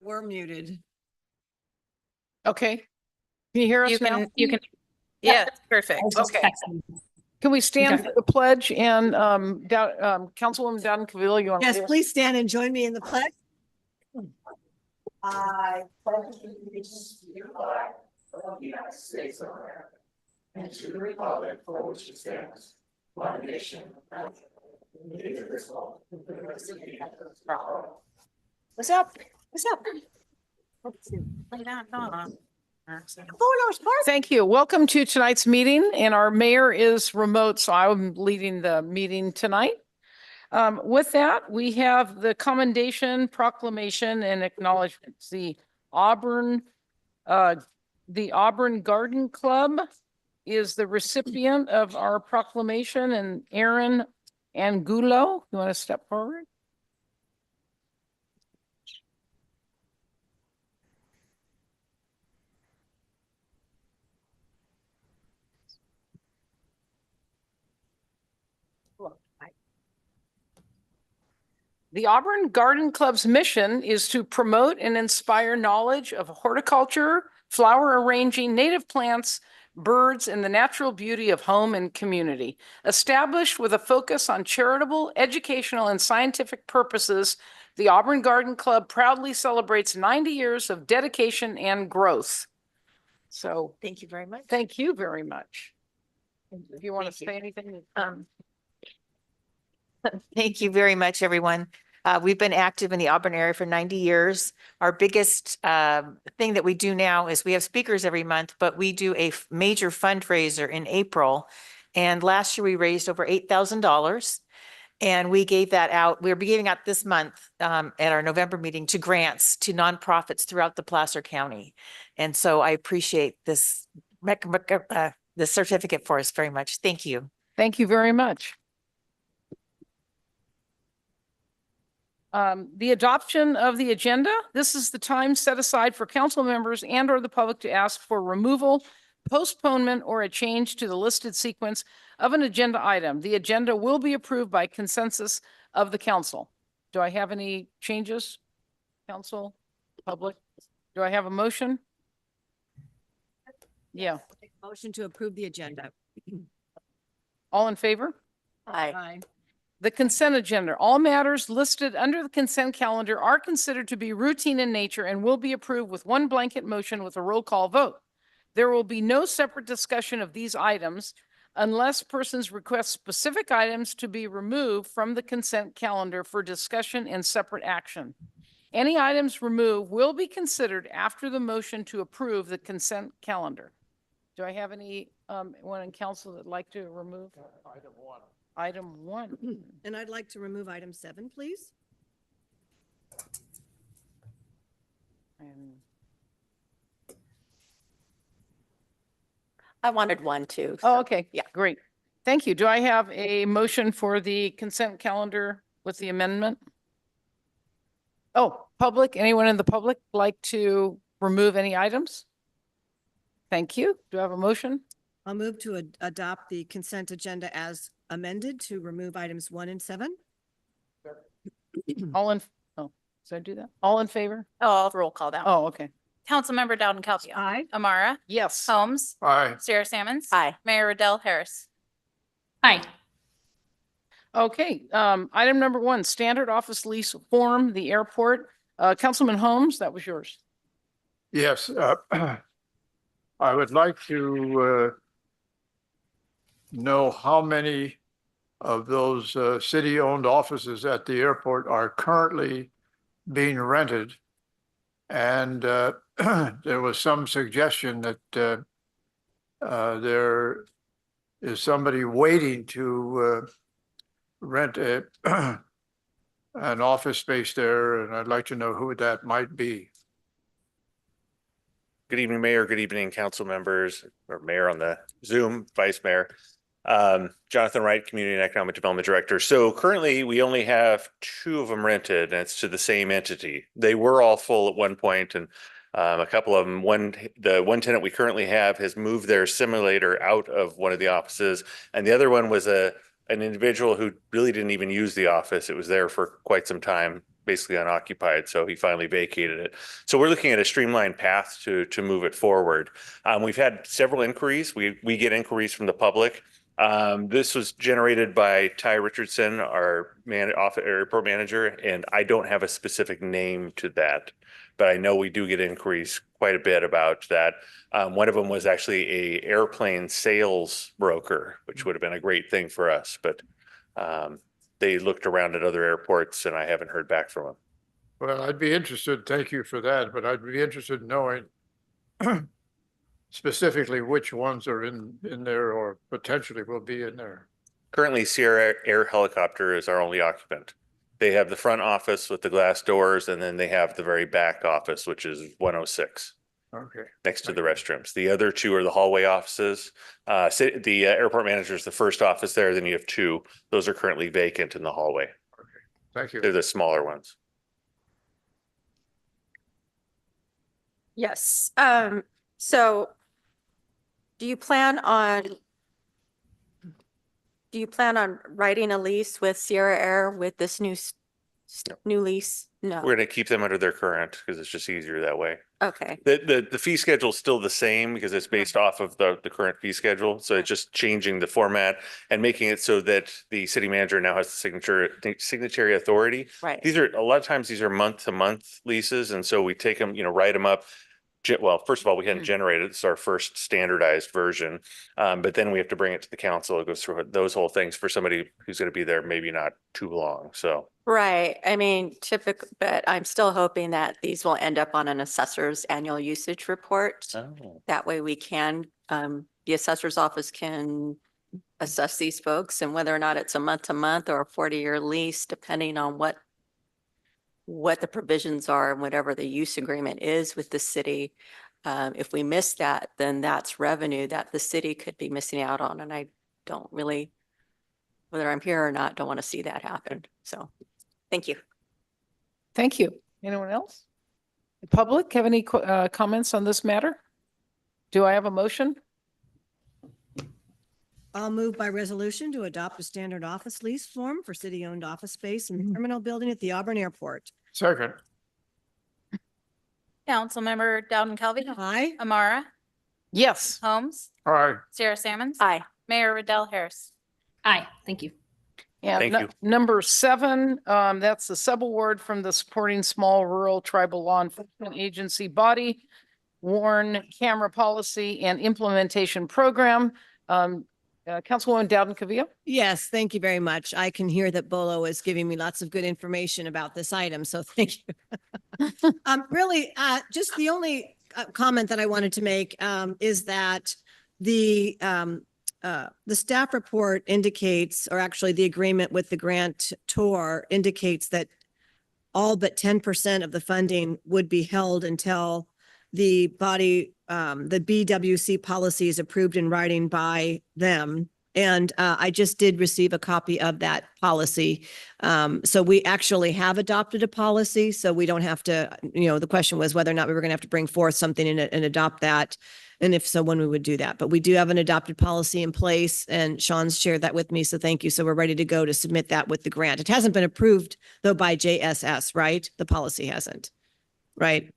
We're muted. Okay. Can you hear us now? You can, yeah, perfect. Okay. Can we stand for the pledge and Councilwoman Dowden Cavillo, you want to Yes, lead us? please stand and join me in the pledge. I pledge allegiance to the flag of the United States of America and to the republic for which it stands, one nation, indivisible, with liberty and justice for all. What's up? What's up? Lay down, Donna. Thank you. Welcome to tonight's meeting, and our mayor is remote, so I'm leading the meeting tonight. With that, we have the commendation, proclamation, and acknowledgements. The Auburn Garden Club is the recipient of our proclamation, and Aaron Angulo, you want to step forward? The Auburn Garden Club's mission is to promote and inspire knowledge of horticulture, flower arranging, native plants, birds, and the natural beauty of home and community. Established with a focus on charitable, educational, and scientific purposes, the Auburn Garden Club proudly celebrates 90 years of dedication and growth. So Thank you very much. thank you very much. If you want to say anything. Thank you very much, everyone. We've been active in the Auburn area for 90 years. Our biggest thing that we do now is we have speakers every month, but we do a major fundraiser in April. And last year we raised over $8,000. And we gave that out. We'll be giving out this month at our November meeting to grants to nonprofits throughout the Placer County. And so I appreciate this the certificate for us very much. Thank you. Thank you very much. The adoption of the agenda. This is the time set aside for council members and or the public to ask for removal, postponement, or a change to the listed sequence of an agenda item. The agenda will be approved by consensus of the council. Do I have any changes? Council, public? Do I have a motion? Yeah. Motion to approve the agenda. All in favor? Aye. The consent agenda. All matters listed under the consent calendar are considered to be routine in nature and will be approved with one blanket motion with a roll call vote. There will be no separate discussion of these items unless persons request specific items to be removed from the consent calendar for discussion and separate action. Any items removed will be considered after the motion to approve the consent calendar. Do I have any one in council that'd like to remove? Item one. And I'd like to remove item 7, please. And I wanted one too. oh, okay. yeah. Great. Thank you. Do I have a motion for the consent calendar with the amendment? Oh, public, anyone in the public like to remove any items? Thank you. Do I have a motion? I'll move to adopt the consent agenda as amended to remove items 1 and 7. All in, oh, did I do that? All in favor? Oh, I'll roll call down. Oh, okay. Councilmember Dowden Calcio. Aye. Amara. Yes. Holmes. Aye. Sarah Sammons. Aye. Mayor Riddell Harris. Aye. Okay. Item number 1, standard office lease form, the airport. Councilman Holmes, that was yours. Yes, I would like to know how many of those city-owned offices at the airport are currently being rented. And there was some suggestion that there is somebody waiting to rent an office space there, and I'd like to know who that might be. Good evening, Mayor. Good evening, council members, or Mayor on the Zoom, Vice Mayor. Jonathan Wright, Community and Economic Development Director. So currently we only have 2 of them rented, and it's to the same entity. They were all full at one point, and a couple of them, the one tenant we currently have has moved their simulator out of one of the offices, and the other one was an individual who really didn't even use the office. It was there for quite some time. basically unoccupied, so he finally vacated it. So we're looking at a streamlined path to move it forward. We've had several inquiries. We get inquiries from the public. This was generated by Ty Richardson, our airport manager, and I don't have a specific name to that, but I know we do get inquiries quite a bit about that. One of them was actually a airplane sales broker, which would have been a great thing for us, but they looked around at other airports and I haven't heard back from them. Well, I'd be interested, thank you for that, but I'd be interested in knowing specifically which ones are in there or potentially will be in there. Currently, Sierra Air Helicopter is our only occupant. They have the front office with the glass doors, and then they have the very back office, which is 106. Okay. Next to the restrooms. The other two are the hallway offices. The airport manager is the first office there. Then you have two. Those are currently vacant in the hallway. Thank you. They're the smaller ones. Yes, so do you plan on writing a lease with Sierra Air with this new new lease? No, We're going to keep them under their current because it's just easier that way. okay, The fee schedule is still the same because it's based off of the current fee schedule. So it's just changing the format and making it so that the city manager now has the signatory authority. right. These are, a lot of times, these are month-to-month leases, and so we take them, write them up. Well, first of all, we hadn't generated, it's our first standardized version. But then we have to bring it to the council. It goes through those whole things for somebody who's going to be there, maybe not too long, so. Right, I mean, typical, but I'm still hoping that these will end up on an assessor's annual usage report. Oh. That way we can, the assessor's office can assess these folks, and whether or not it's a month to month or a 40-year lease, depending on what the provisions are and whatever the use agreement is with the city. If we miss that, then that's revenue that the city could be missing out on. And I don't really, whether I'm here or not, don't want to see that happen. So, thank you. Thank you. Anyone else? The public have any comments on this matter? Do I have a motion? I'll move by resolution to adopt a standard office lease form for city-owned office space in the terminal building at the Auburn Airport. Second. Councilmember Dowden Kelvin. Aye. Amara, Yes. Holmes, All right. Sarah Sammons. Aye. Mayor Riddell Harris. Aye, thank you. And Thank you. number 7, that's the subaward from the supporting small rural tribal law enforcement agency body, WARN camera policy and implementation program. Councilwoman Dowden Cavillo. Yes, thank you very much. I can hear that Bolo is giving me lots of good information about this item, so thank you. Really, just the only comment that I wanted to make is that the staff report indicates, or actually the agreement with the grantor indicates that all but 10% of the funding would be held until the body, the BWC policy is approved in writing by them. And I just did receive a copy of that policy. So we actually have adopted a policy, so we don't have to, the question was whether or not we were going to have to bring forth something and adopt that. And if so, when we would do that. But we do have an adopted policy in place, and Sean's shared that with me, so thank you. So we're ready to go to submit that with the grant. It hasn't been approved though by JSS, right? The policy hasn't, right?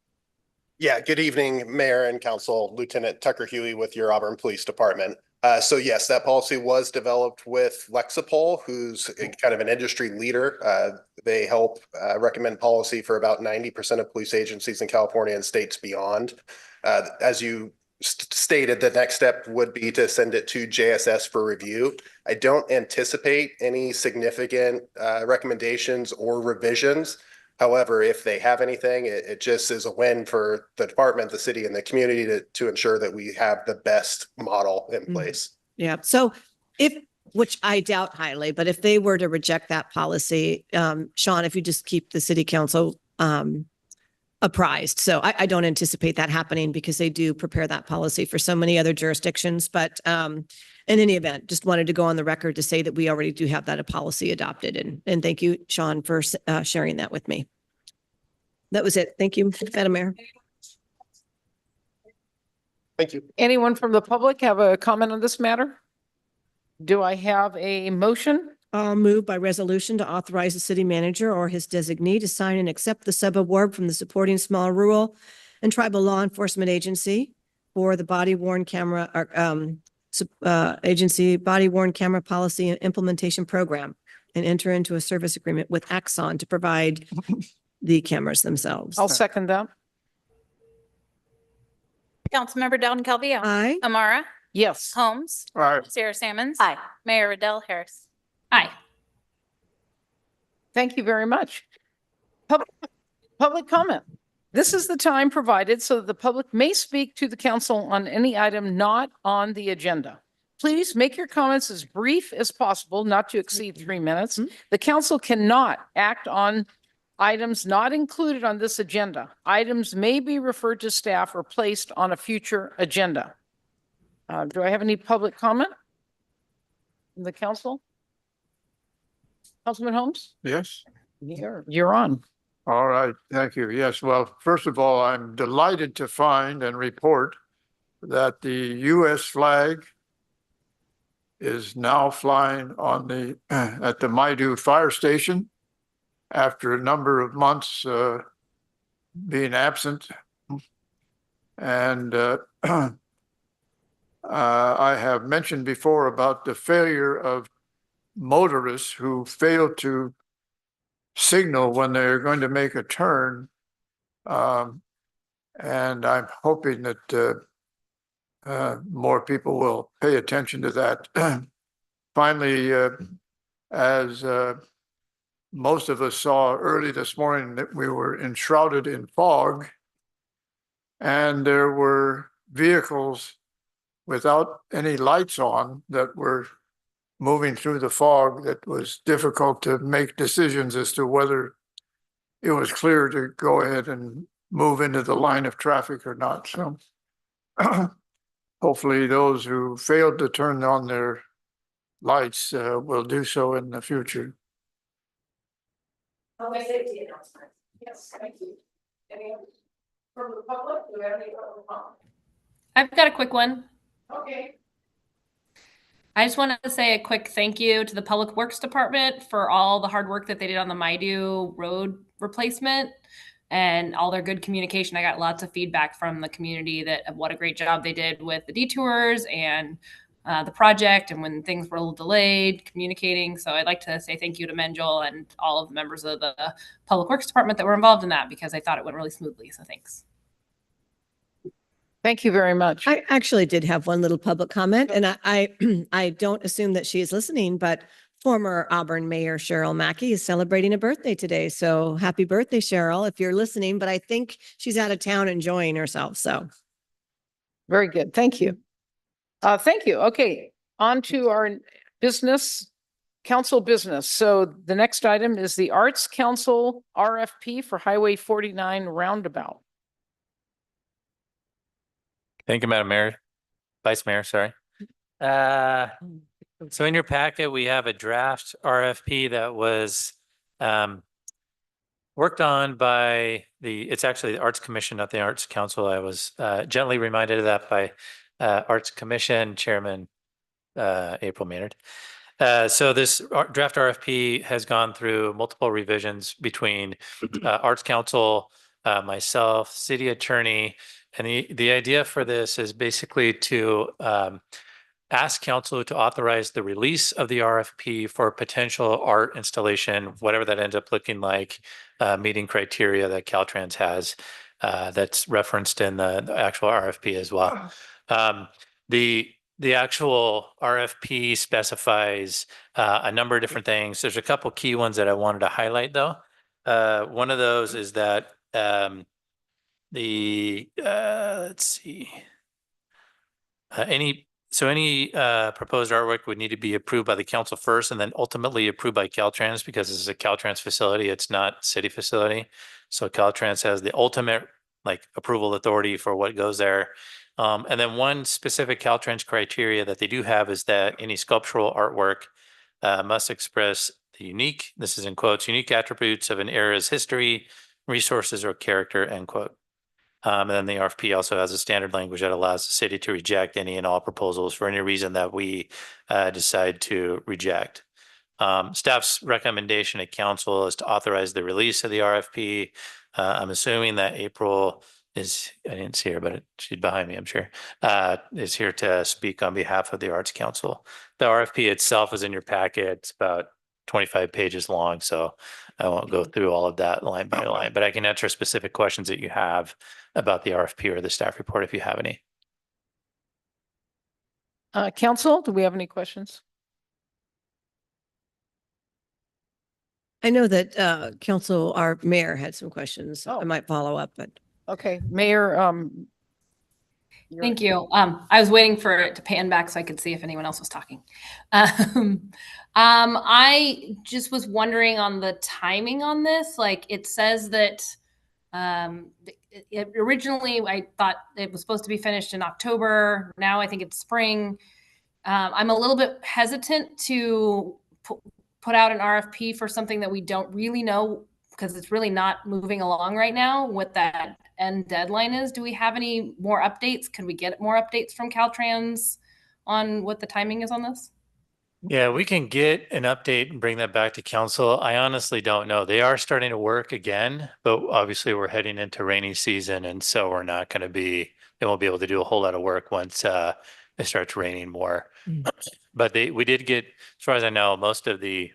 Yeah, good evening, Mayor and Council. Lieutenant Tucker Huey with your Auburn Police Department. So yes, that policy was developed with Lexipol, who's kind of an industry leader. They help recommend policy for about 90% of police agencies in California and states beyond. As you stated, the next step would be to send it to JSS for review. I don't anticipate any significant recommendations or revisions. However, if they have anything, it just is a win for the department, the city, and the community to ensure that we have the best model in place. Yeah. So which I doubt highly, but if they were to reject that policy, Sean, if you just keep the city council apprised. So I don't anticipate that happening because they do prepare that policy for so many other jurisdictions. But in any event, just wanted to go on the record to say that we already do have that policy adopted. And thank you, Sean, for sharing that with me. That was it. Thank you, Madam Mayor. Thank you. Anyone from the public have a comment on this matter? Do I have a motion? I'll move by resolution to authorize the city manager or his designee to sign and accept the subaward from the supporting small rural and tribal law enforcement agency for the body worn camera, agency body worn camera policy and implementation program, and enter into a service agreement with Axon to provide the cameras themselves. I'll second that. Councilmember Dowden Calvillo. Aye. Amara, Yes. Holmes, All right. Sarah Sammons. Aye. Mayor Riddell Harris. Aye. Thank you very much. Public comment. This is the time provided so that the public may speak to the council on any item not on the agenda. Please make your comments as brief as possible, not to exceed 3 minutes. The council cannot act on items not included on this agenda. Items may be referred to staff or placed on a future agenda. Do I have any public comment from the council? Councilman Holmes? Yes. You're on. All right. Thank you. Yes. Well, first of all, I'm delighted to find and report that the U.S. flag is now flying on the at the Maidu Fire Station after a number of months being absent. And I have mentioned before about the failure of motorists who fail to signal when they're going to make a turn. And I'm hoping that more people will pay attention to that. Finally, as most of us saw early this morning, that we were enshrouded in fog, and there were vehicles without any lights on that were moving through the fog. That was difficult to make decisions as to whether it was clear to go ahead and move into the line of traffic or not. So hopefully those who failed to turn on their lights will do so in the future. Safety announcement. Yes, thank you. Any from the public? Do we have any public comment? I've got a quick one. Okay. I just wanted to say a quick thank you to the Public Works Department for all the hard work that they did on the Maidu road replacement and all their good communication. I got lots of feedback from the community that of what a great job they did with the detours and the project, and when things were a little delayed, communicating. So I'd like to say thank you to Menjol and all of the members of the Public Works Department that were involved in that, because I thought it went really smoothly. So thanks. Thank you very much. I actually did have one little public comment, and I don't assume that she is listening, but former Auburn Mayor Cheryl Mackey is celebrating a birthday today. So happy birthday, Cheryl, if you're listening, but I think she's out of town enjoying herself. So Very good. Thank you. Thank you. Okay, on to our business, council business. So the next item is the Arts Council RFP for Highway 49 roundabout. Thank you, Madam Mayor, Vice Mayor, sorry. So in your packet, we have a draft RFP that was worked on by it's actually the Arts Commission, not the Arts Council. I was gently reminded of that by Arts Commission Chairman April Maynard. So this draft RFP has gone through multiple revisions between Arts Council, myself, city attorney, and the idea for this is basically to ask council to authorize the release of the RFP for potential art installation, whatever that ends up looking like, meeting criteria that Caltrans has that's referenced in the actual RFP as well. The actual RFP specifies a number of different things. There's a couple key ones that I wanted to highlight though. One of those is that let's see, any proposed artwork would need to be approved by the council first and then ultimately approved by Caltrans, because this is a Caltrans facility. It's not city facility. So Caltrans has the ultimate approval authority for what goes there. And then one specific Caltrans criteria that they do have is that any sculptural artwork must express the unique, this is in quotes, unique attributes of an era's history, resources, or character, end quote. And then the RFP also has a standard language that allows the city to reject any and all proposals for any reason that we decide to reject. Staff's recommendation to council is to authorize the release of the RFP. I'm assuming that April is, I didn't see her, but she's behind me, I'm sure, is here to speak on behalf of the Arts Council. The RFP itself is in your packet. It's about 25 pages long, so I won't go through all of that line by line, but I can answer specific questions that you have about the RFP or the staff report if you have any. Council, do we have any questions? I know that council, our mayor had some questions. I Oh. might follow up, but Okay, Mayor, Thank you. I was waiting for it to pan back so I could see if anyone else was talking. I just was wondering on the timing on this. Like it says that originally I thought it was supposed to be finished in October. Now I think it's spring. I'm a little bit hesitant to put out an RFP for something that we don't really know because it's really not moving along right now what that end deadline is. Do we have any more updates? Can we get more updates from Caltrans on what the timing is on this? Yeah, we can get an update and bring that back to council. I honestly don't know. They are starting to work again, but obviously we're heading into rainy season, and so we're not going to be, they won't be able to do a whole lot of work once it starts raining more. But we did get, as far as I know, most of the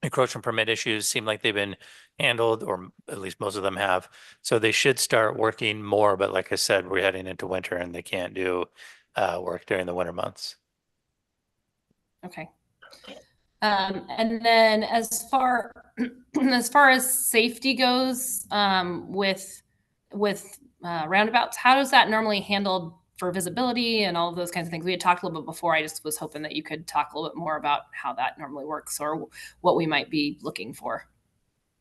encroachment permit issues seem like they've been handled, or at least most of them have. So they should start working more, but like I said, we're heading into winter and they can't do work during the winter months. Okay. And then as far as safety goes, with roundabouts, how does that normally handled for visibility and all of those kinds of things? We had talked a little bit before. I just was hoping that you could talk a little bit more about how that normally works or what we might be looking for.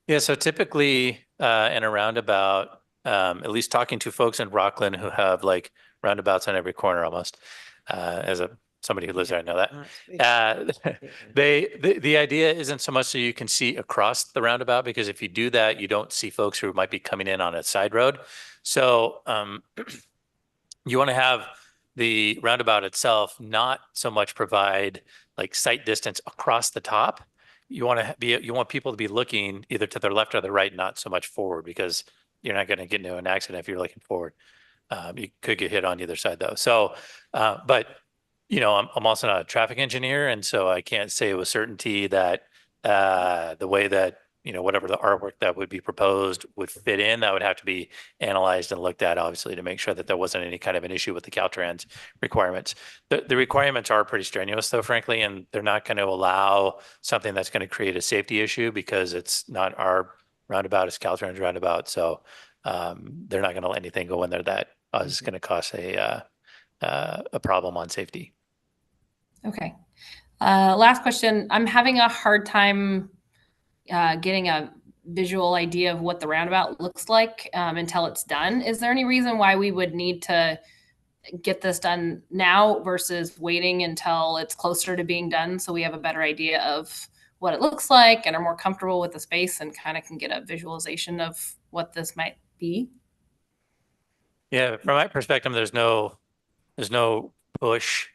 Yeah, so typically in a roundabout, at least talking to folks in Rockland who have like roundabouts on every corner almost, as somebody who lives there, I know that. The idea isn't so much so you can see across the roundabout, because if you do that, you don't see folks who might be coming in on a side road. So you want to have the roundabout itself not so much provide like sight distance across the top. You want people to be looking either to their left or the right, not so much forward, because you're not going to get into an accident if you're looking forward. You could get hit on either side though. So, but you know, I'm also not a traffic engineer, and so I can't say with certainty that the way that, you know, whatever the artwork that would be proposed would fit in. That would have to be analyzed and looked at, obviously, to make sure that there wasn't any kind of an issue with the Caltrans requirements. The requirements are pretty strenuous, though, frankly, and they're not going to allow something that's going to create a safety issue, because it's not our roundabout, it's Caltrans roundabout. So they're not going to let anything go in there that is going to cause a problem on safety. Okay. Last question. I'm having a hard time getting a visual idea of what the roundabout looks like until it's done. Is there any reason why we would need to get this done now versus waiting until it's closer to being done, so we have a better idea of what it looks like and are more comfortable with the space and kind of can get a visualization of what this might be? Yeah, from my perspective, there's no push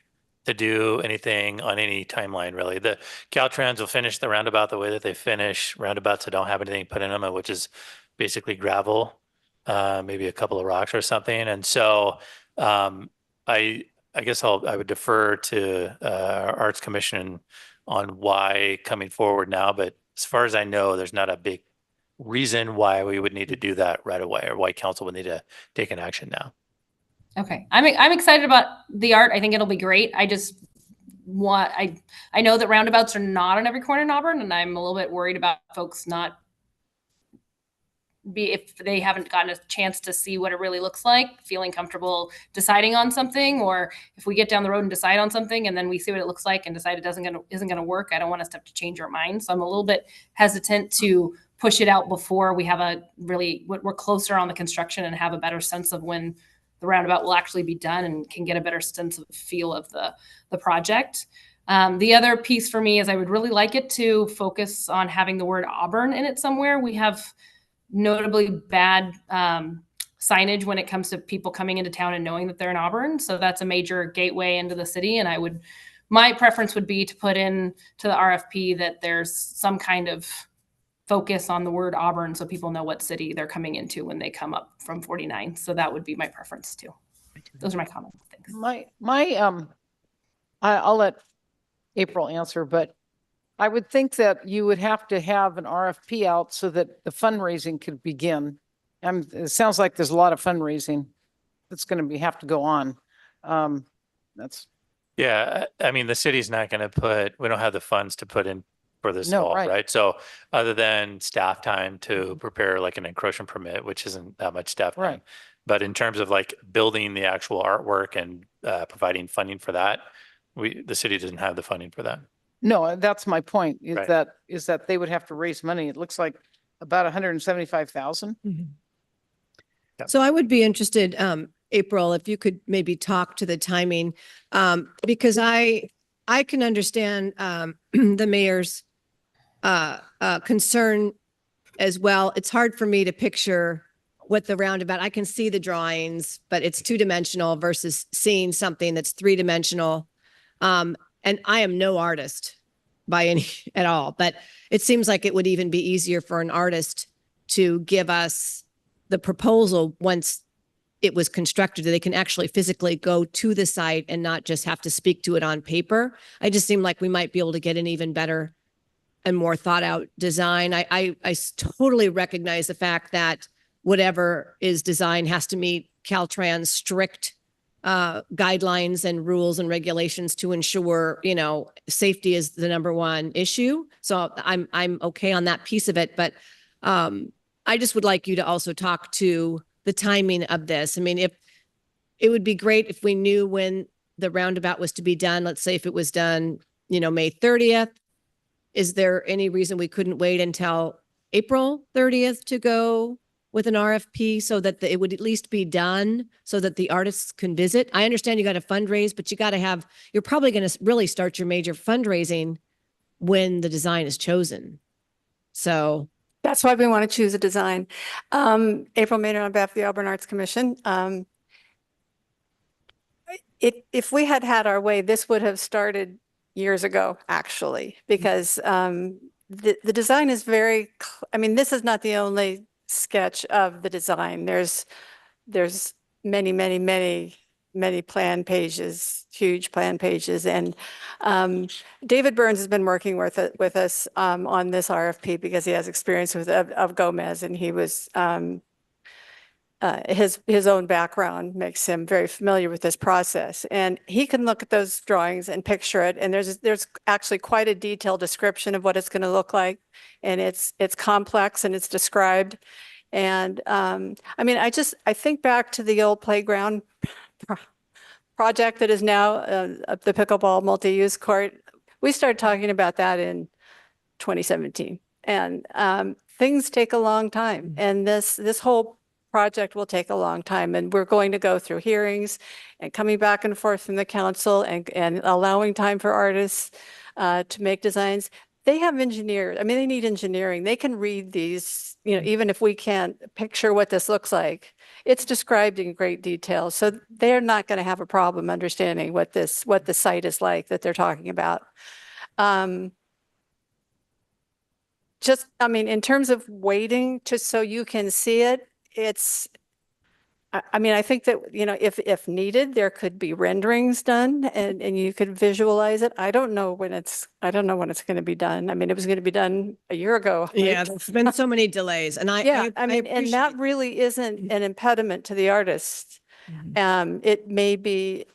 to do anything on any timeline, really. The Caltrans will finish the roundabout the way that they finish roundabouts that don't have anything put in them, which is basically gravel, maybe a couple of rocks or something. And so I guess I would defer to our Arts Commission on why coming forward now. But as far as I know, there's not a big reason why we would need to do that right away, or why council would need to take an action now. Okay. I'm excited about the art. I think it'll be great. I just want, I know that roundabouts are not on every corner in Auburn, and I'm a little bit worried about folks if they haven't gotten a chance to see what it really looks like, feeling comfortable deciding on something, or if we get down the road and decide on something and then we see what it looks like and decide it isn't going to work, I don't want us to have to change our mind. So I'm a little bit hesitant to push it out before we have we're closer on the construction and have a better sense of when the roundabout will actually be done and can get a better sense of the feel of the project. The other piece for me is I would really like it to focus on having the word Auburn in it somewhere. We have notably bad signage when it comes to people coming into town and knowing that they're in Auburn. So that's a major gateway into the city. And I would my preference would be to put in to the RFP that there's some kind of focus on the word Auburn so people know what city they're coming into when they come up from 49. So that would be my preference too. Those are my comments. Thanks. I'll let April answer, but I would think that you would have to have an RFP out so that the fundraising could begin. It sounds like there's a lot of fundraising that's going to have to go on. That's Yeah, I mean, the city's not going to we don't have the funds to put in for this No, fall, right. right? So other than staff time to prepare like an encroachment permit, which isn't that much staff time. Right. But in terms of like building the actual artwork and providing funding for that, the city doesn't have the funding for that. No, that's my point, is Right. that they would have to raise money. It looks like about 175,000. So I would be interested, April, if you could maybe talk to the timing, because I can understand the mayor's concern as well. It's hard for me to picture what the roundabout, I can see the drawings, but it's two-dimensional versus seeing something that's three-dimensional. And I am no artist by any at all, but it seems like it would even be easier for an artist to give us the proposal once it was constructed. They can actually physically go to the site and not just have to speak to it on paper. I just seem like we might be able to get an even better and more thought out design. I totally recognize the fact that whatever is designed has to meet Caltrans strict guidelines and rules and regulations to ensure, safety is the number one issue. So I'm okay on that piece of it, but I just would like you to also talk to the timing of this. I mean, if it would be great if we knew when the roundabout was to be done. Let's say if it was done, May 30th, is there any reason we couldn't wait until April 30th to go with an RFP so that it would at least be done so that the artists can visit? I understand you got to fundraise, but you're probably going to really start your major fundraising when the design is chosen. So that's why we want to choose a design. April Maynard on behalf of the Auburn Arts Commission. If we had had our way, this would have started years ago, actually, because the design is this is not the only sketch of the design. There's many plan pages, huge plan pages. And David Burns has been working with us on this RFP because he has experience of Gomez, and he was his own background makes him very familiar with this process. And he can look at those drawings and picture it. And there's actually quite a detailed description of what it's going to look like. And it's complex and it's described. And I think back to the old playground project that is now the pickleball multi-use court. We started talking about that in 2017, and things take a long time. And this whole project will take a long time, and we're going to go through hearings and coming back and forth from the council and allowing time for artists to make designs. They have engineers. They need engineering. They can read these, even if we can't picture what this looks like. It's described in great detail. So they're not going to have a problem understanding what the site is like that they're talking about. In terms of waiting so you can see it, I think that, if needed, there could be renderings done and you could visualize it. I don't know when it's going to be done. It was going to be done a year ago. yeah, there's been so many delays, and I and that really isn't an impediment to the artists. It may be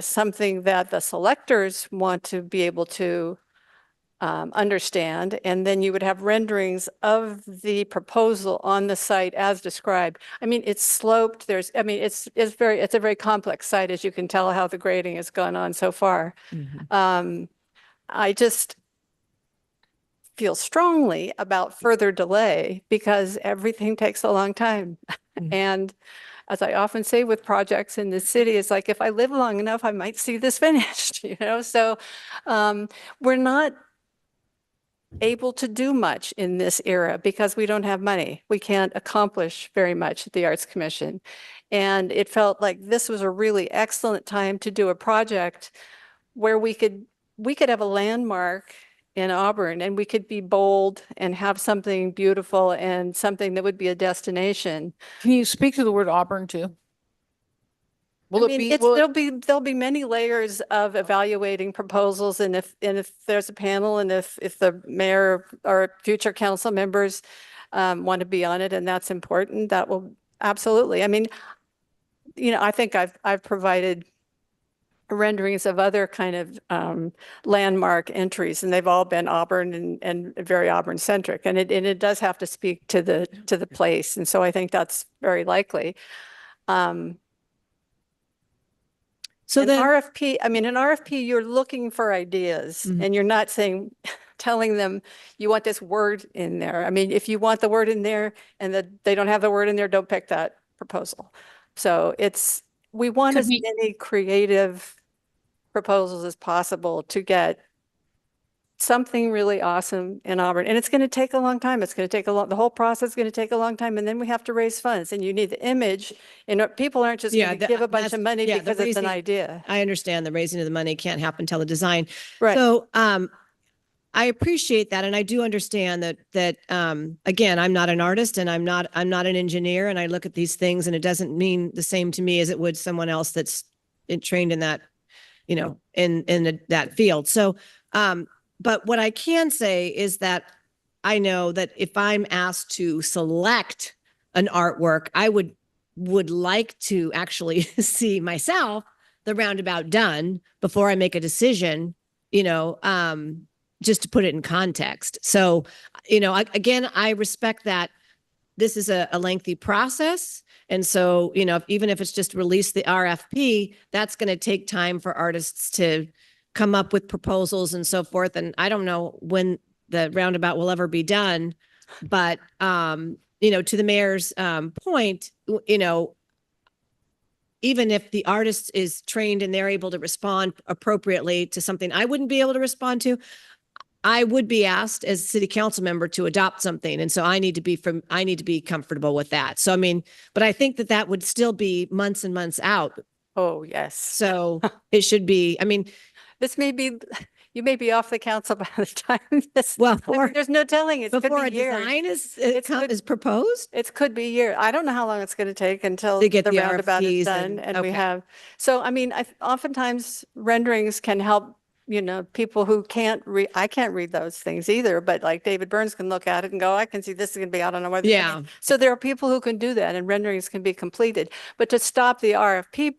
something that the selectors want to be able to understand, and then you would have renderings of the proposal on the site as described. It's sloped. It's a very complex site, as you can tell how the grading has gone on so far. I just feel strongly about further delay because everything takes a long time. And as I often say with projects in the city, it's like, if I live long enough, I might see this finished, So we're not able to do much in this era because we don't have money. We can't accomplish very much at the Arts Commission. And it felt like this was a really excellent time to do a project where we could have a landmark in Auburn and we could be bold and have something beautiful and something that would be a destination. Can you speak to the word Auburn too? I Will it mean, be, it's, will it- there'll be many layers of evaluating proposals, and if there's a panel, and if the mayor or future council members want to be on it, and that's important, that will absolutely. I mean, I think I've provided renderings of other kind of landmark entries, and they've all been Auburn and very Auburn centric, and it does have to speak to the place, and so I think that's very likely. So An then, RFP, I mean, an RFP, you're looking for ideas Mhm. and you're not saying, telling them you want this word in there. I mean, if you want the word in there and that they don't have the word in there, don't pick that proposal. So we want Could as we- many creative proposals as possible to get something really awesome in Auburn. And it's going to take a long time. It's going to take the whole process is going to take a long time. And then we have to raise funds, and you need the image. And people aren't just Yeah, going to give a bunch that's- of money yeah, the because it's an raising- idea. I understand the raising of the money can't happen till the design. Right. So, I appreciate that. And I do understand that, again, I'm not an artist and I'm not an engineer, and I look at these things and it doesn't mean the same to me as it would someone else that's trained in that, in that field. So, but what I can say is that I know that if I'm asked to select an artwork, I would like to actually see myself the roundabout done before I make a decision, just to put it in context. So, again, I respect that this is a lengthy process. And so, even if it's just release the RFP, that's going to take time for artists to come up with proposals and so forth. And I don't know when the roundabout will ever be done, but, to the mayor's point, even if the artist is trained and they're able to respond appropriately to something I wouldn't be able to respond to, I would be asked as a city council member to adopt something. And so I need to be comfortable with that. So, I mean, but I think that would still be months and months out. Oh, yes. So it should be, I mean, you may be off the council by the time this. well, There's no telling. It could before a be years. design is proposed. It could be years. I don't know how long it's going to take until To get the the roundabout is RFPs done and- and we okay. have. So, I mean, oftentimes renderings can help, people who can't read. I can't read those things either, but like David Burns can look at it and go, I can see this is going to be, I don't know what. Yeah. So there are people who can do that and renderings can be completed. But to stop the RFP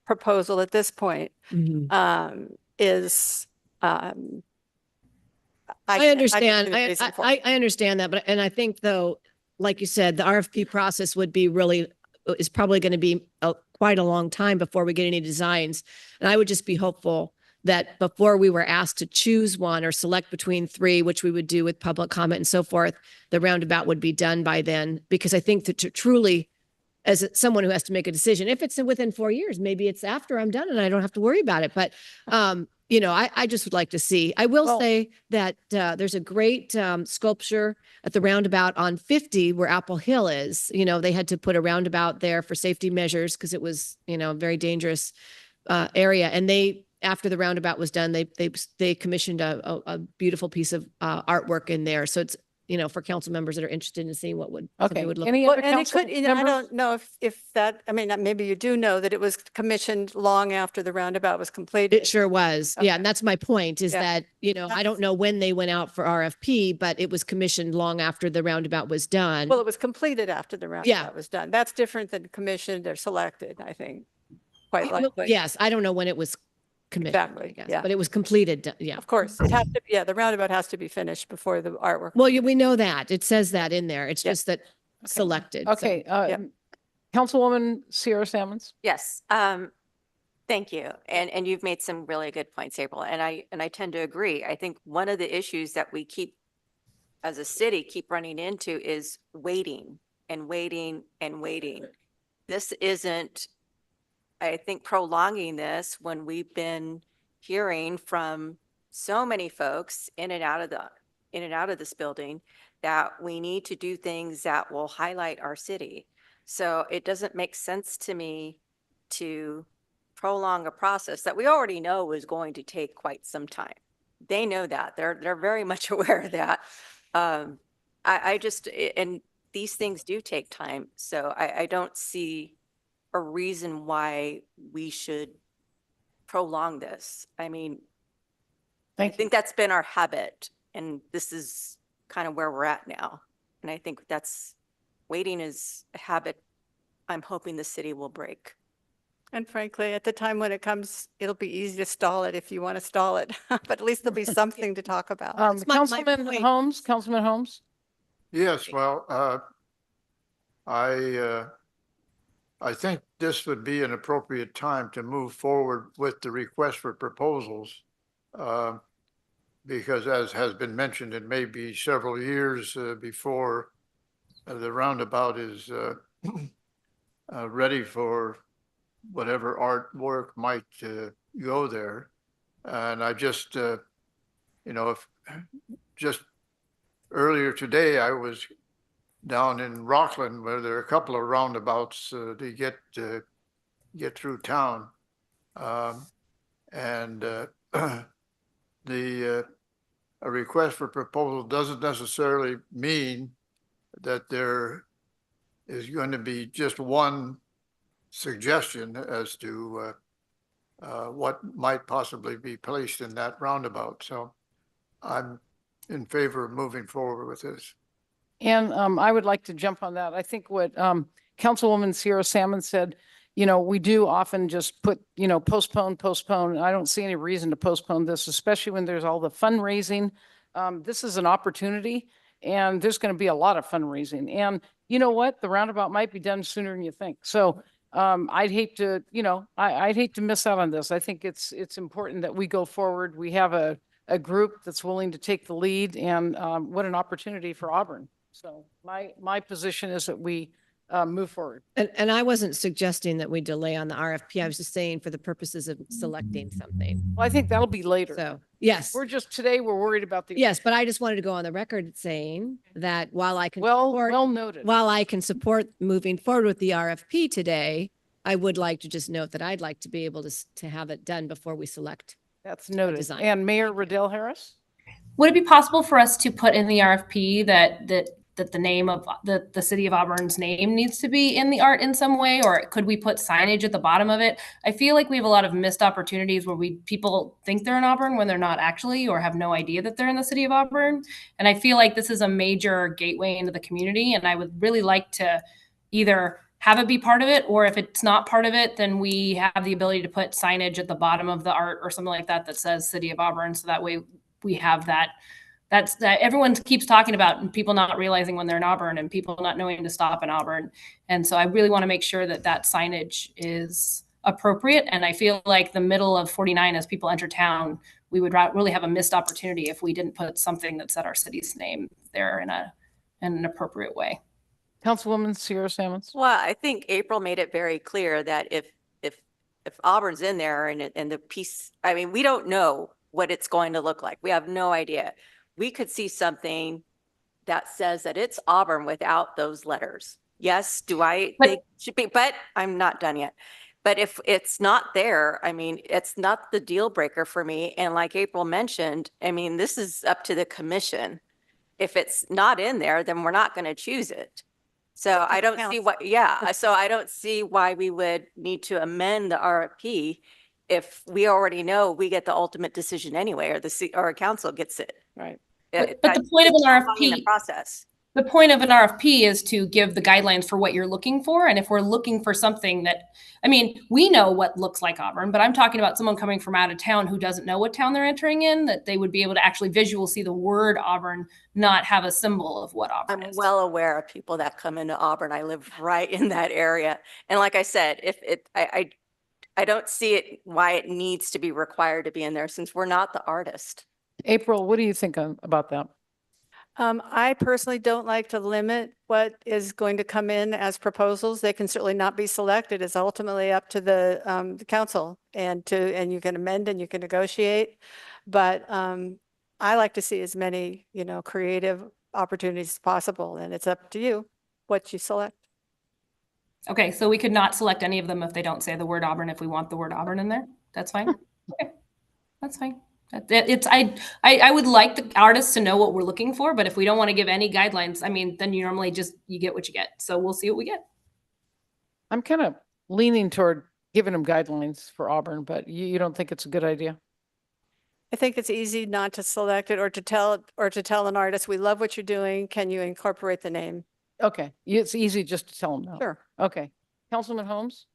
proposal at this point is, I understand. can see the reason for it. I understand that, but, and I think though, like you said, the RFP process is probably going to be quite a long time before we get any designs. And I would just be hopeful that before we were asked to choose one or select between three, which we would do with public comment and so forth, the roundabout would be done by then. Because I think that to truly, as someone who has to make a decision, if it's within 4 years, maybe it's after I'm done and I don't have to worry about it. But, I just would like to see. I will say that there's a great sculpture at the roundabout on 50 where Apple Hill is. They had to put a roundabout there for safety measures because it was, a very dangerous area. And after the roundabout was done, they commissioned a beautiful piece of artwork in there. So it's, for council members that are interested in seeing what Okay. it would look. Any Well, other and it council could, I members? don't know if that, I mean, maybe you do know that it was commissioned long after the roundabout was completed. It sure was. Yeah. And that's my point is Yeah. that, I don't know when they went out for RFP, but it was commissioned long after the roundabout was done. Well, it was completed after the roundabout was done. That's different than commissioned or selected, I think, quite Well, likely. yes, I don't know when it was commissioned, I Exactly, guess, yeah. but it was completed. Yeah. Of course, it has to, the roundabout has to be finished before the artwork. Well, we know that. It says that in there. It's Yeah. just that selected. so- Okay, Councilwoman Sierra Sammons? Yes, thank you. And you've made some really good points, April, and I tend to agree. I think one of the issues that we as a city, keep running into is waiting and waiting and waiting. This isn't, I think, prolonging this when we've been hearing from so many folks in and out of this building that we need to do things that will highlight our city. So it doesn't make sense to me to prolong a process that we already know is going to take quite some time. They know that. They're very much aware of that. I just, and these things do take time. So I don't see a reason why we should prolong this. I mean, I Thank you. think that's been our habit, and this is kind of where we're at now. And I think waiting is a habit I'm hoping the city will break. And frankly, at the time when it comes, it'll be easy to stall it if you want to stall it, but at least there'll be something to talk about. That's my Councilman point. Holmes, Councilman Holmes? Yes, well, I think this would be an appropriate time to move forward with the request for proposals. Because as has been mentioned, it may be several years before the roundabout is ready for whatever artwork might go there. And I just, if just earlier today, I was down in Rockland where there are a couple of roundabouts to get through town. A request for proposal doesn't necessarily mean that there is going to be just one suggestion as to what might possibly be placed in that roundabout. So I'm in favor of moving forward with this. And I would like to jump on that. I think what Councilwoman Sierra Salmon said, we do often just put, postpone. I don't see any reason to postpone this, especially when there's all the fundraising. This is an opportunity, and there's going to be a lot of fundraising. And you know what? The roundabout might be done sooner than you think. So I'd hate to, I'd hate to miss out on this. I think it's important that we go forward. We have a group that's willing to take the lead, and what an opportunity for Auburn. So my position is that we move forward. And I wasn't suggesting that we delay on the RFP. I was just saying for the purposes of selecting something. Well, I think that'll be later. So, yes. Today we're worried about the. Yes, but I just wanted to go on the record saying that while I can. Well support- noted. While I can support moving forward with the RFP today, I would like to just note that I'd like to be able to have it done before we select. That's noted. design. And Mayor Riddell Harris? Would it be possible for us to put in the RFP that the name of the city of Auburn's name needs to be in the art in some way, or could we put signage at the bottom of it? I feel like we have a lot of missed opportunities where people think they're in Auburn when they're not actually, or have no idea that they're in the city of Auburn. And I feel like this is a major gateway into the community, and I would really like to either have it be part of it, or if it's not part of it, then we have the ability to put signage at the bottom of the art or something like that that says City of Auburn, so that way we have that. That everyone keeps talking about, and people not realizing when they're in Auburn, and people not knowing to stop in Auburn. And so I really want to make sure that signage is appropriate. And I feel like the middle of 49, as people enter town, we would really have a missed opportunity if we didn't put something that said our city's name there in an appropriate way. Councilwoman Sierra Salmons? Well, I think April made it very clear that if Auburn's in there and the piece, I mean, we don't know what it's going to look like. We have no idea. We could see something that says that it's Auburn without those letters. Yes, think it should be, but I'm not done yet. But if it's not there, I mean, it's not the deal breaker for me. And like April mentioned, I mean, this is up to the commission. If it's not in there, then we're not going to choose it. So I don't see so I don't see why we would need to amend the RFP if we already know we get the ultimate decision anyway, or a council gets it. Right. But the point of an RFP process. The point of an RFP is to give the guidelines for what you're looking for. And if we're looking for something that, I mean, we know what looks like Auburn, but I'm talking about someone coming from out of town who doesn't know what town they're entering in, that they would be able to actually visually see the word Auburn, not have a symbol of what Auburn is. I'm well aware of people that come into Auburn. I live right in that area. And like I said, I don't see it why it needs to be required to be in there, since we're not the artist. April, what do you think about that? I personally don't like to limit what is going to come in as proposals. They can certainly not be selected. It's ultimately up to the council, and you can amend and you can negotiate. But I like to see as many, creative opportunities as possible, and it's up to you what you select. Okay, so we could not select any of them if they don't say the word Auburn, if we want the word Auburn in there. That's fine. Okay, that's fine. I would like the artists to know what we're looking for, but if we don't want to give any guidelines, I mean, then you normally just, you get what you get. So we'll see what we get. I'm kind of leaning toward giving them guidelines for Auburn, but you don't think it's a good idea? I think it's easy not to select it or to tell an artist, we love what you're doing. Can you incorporate the name? Okay, it's easy just to tell them no. Sure. Okay. Councilman Holmes?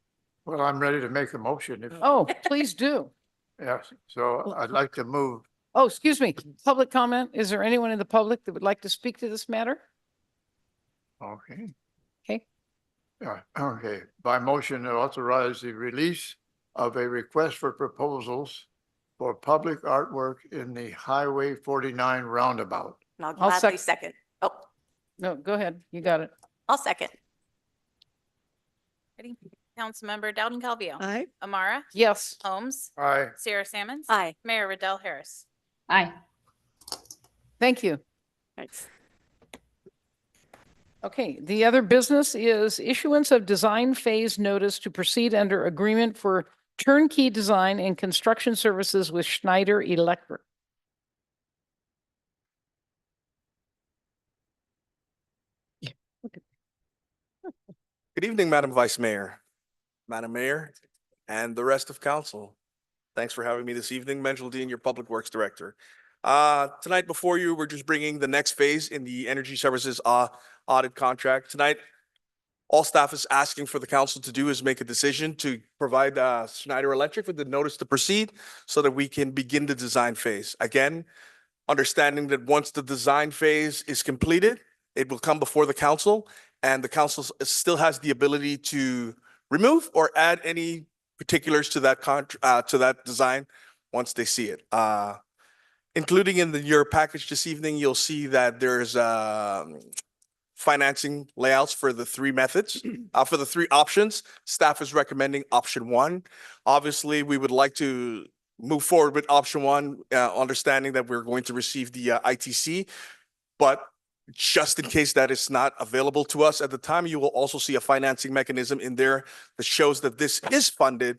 Well, I'm ready to make a motion if, Oh, please do. yes, so I'd like to move. Oh, excuse me, public comment. Is there anyone in the public that would like to speak to this matter? Okay. Okay. Yeah, okay. By motion to authorize the release of a request for proposals for public artwork in the Highway 49 roundabout. And I'll I'll gladly sec- second. Oh, No, go ahead. You got it. I'll second. Ready? Councilmember Dowden Calvillo. Aye. Amara. Yes. Holmes. Aye. Sarah Sammons. Aye. Mayor Riddell Harris. Aye. Thank you. Thanks. Okay, the other business is issuance of design phase notice to proceed under agreement for turnkey design and construction services with Schneider Electric. Good evening, Madam Vice Mayor, Madam Mayor, and the rest of council. Thanks for having me this evening, Menjel Dean, your Public Works Director. Tonight before you, we're just bringing the next phase in the energy services audit contract. Tonight, all staff is asking for the council to do is make a decision to provide Schneider Electric with the notice to proceed so that we can begin the design phase. Again, understanding that once the design phase is completed, it will come before the council, and the council still has the ability to remove or add any particulars to that design once they see it. Including in your package this evening, you'll see that there's financing layouts for the three methods, for the three options. Staff is recommending option one. Obviously, we would like to move forward with option one, understanding that we're going to receive the ITC, but just in case that is not available to us at the time, you will also see a financing mechanism in there that shows that this is funded.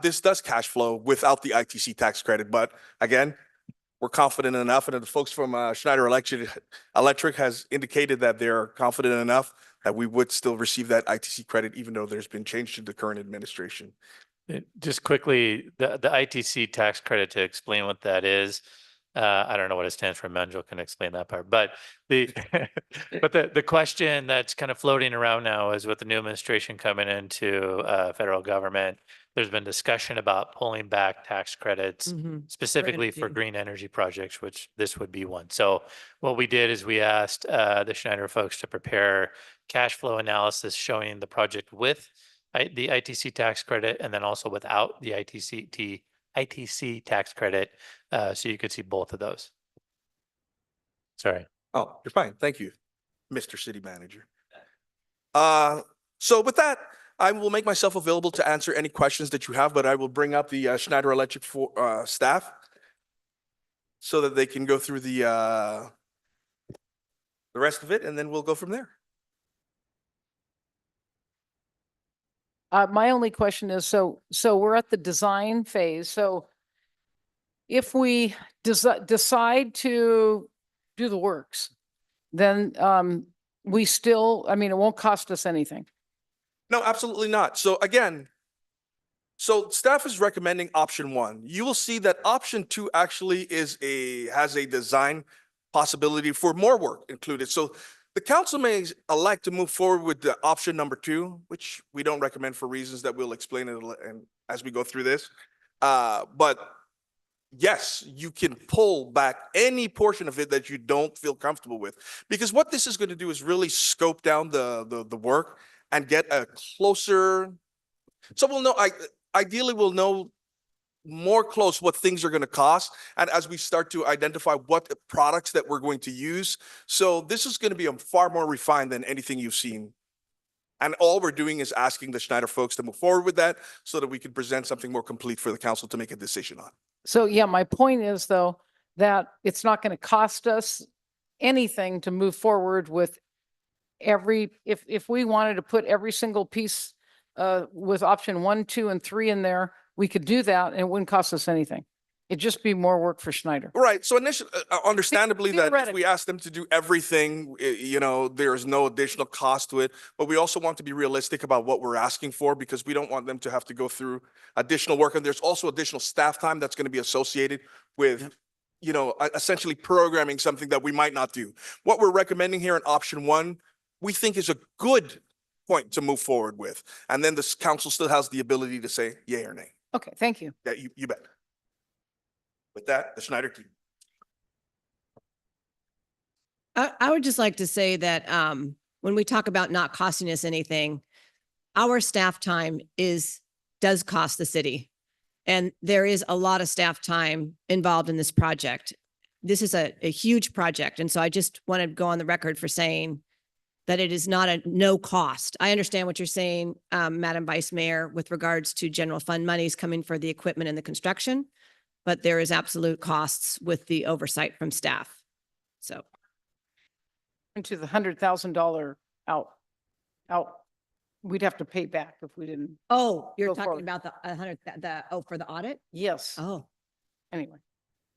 This does cash flow without the ITC tax credit. But again, we're confident enough, and the folks from Schneider Electric has indicated that they're confident enough that we would still receive that ITC credit, even though there's been change to the current administration. Just quickly, the ITC tax credit, to explain what that is. I don't know what it stands for. Menjel can explain that part, but the question that's kind of floating around now is with the new administration coming into federal government, there's been discussion about pulling back tax credits specifically for green energy projects, which this would be one. So what we did is we asked the Schneider folks to prepare cash flow analysis showing the project with the ITC tax credit and then also without the ITC tax credit, so you could see both of those. Sorry. Oh, you're fine. Thank you, Mr. City Manager. So with that, I will make myself available to answer any questions that you have, but I will bring up the Schneider Electric staff so that they can go through the rest of it, and then we'll go from there. My only question is, so we're at the design phase. So if we decide to do the works, then we still, I mean, it won't cost us anything. No, absolutely not. So again, so staff is recommending option one. You will see that option two actually has a design possibility for more work included. So the council may elect to move forward with the option number two, which we don't recommend for reasons that we'll explain as we go through this. But yes, you can pull back any portion of it that you don't feel comfortable with, because what this is going to do is really scope down the work and get a closer. So we'll know, ideally we'll know more close what things are going to cost. And as we start to identify what products that we're going to use. So this is going to be far more refined than anything you've seen. And all we're doing is asking the Schneider folks to move forward with that so that we can present something more complete for the council to make a decision on. So yeah, my point is though, that it's not going to cost us anything to move forward with if we wanted to put every single piece with option 1, 2, and 3 in there, we could do that and it wouldn't cost us anything. It'd just be more work for Schneider. Right. So initially, understandably, that if we Theoretically. ask them to do everything, you know, there is no additional cost to it. But we also want to be realistic about what we're asking for because we don't want them to have to go through additional work. And there's also additional staff time that's going to be associated with, you know, essentially programming something that we might not do. What we're recommending here in option 1, we think is a good point to move forward with. And then the council still has the ability to say yay or nay. Okay, thank you. Yeah, you bet. With that, the Schneider team. I would just like to say that when we talk about not costing us anything, our staff time does cost the city. And there is a lot of staff time involved in this project. This is a huge project. And so I just want to go on the record for saying that it is not a no cost. I understand what you're saying, Madam Vice Mayor, with regards to general fund monies coming for the equipment and the construction, but there is absolute costs with the oversight from staff. So. Into the $100,000 out, we'd have to pay back if we didn't. Oh, you're Go talking forward. about the 100, for the audit? Yes. Oh, Anyway.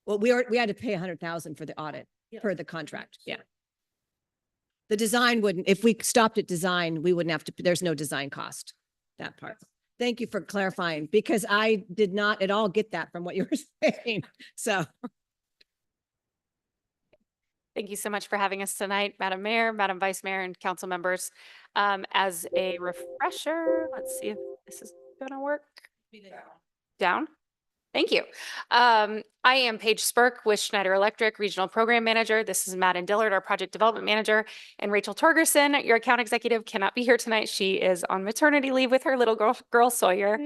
well, we had to pay 100,000 for the audit per the contract. Yeah. The design wouldn't, if we stopped at design, we wouldn't have to, there's no design cost, that part. Thank you for clarifying because I did not at all get that from what you were saying. So. Thank you so much for having us tonight, Madam Mayor, Madam Vice Mayor, and council members. As a refresher, let's see if this is gonna work. Down? Thank you. I am Paige Spurk with Schneider Electric, Regional Program Manager. This is Madden Dillard, our Project Development Manager, and Rachel Torgerson, your account executive, cannot be here tonight. She is on maternity leave with her little girl Sawyer.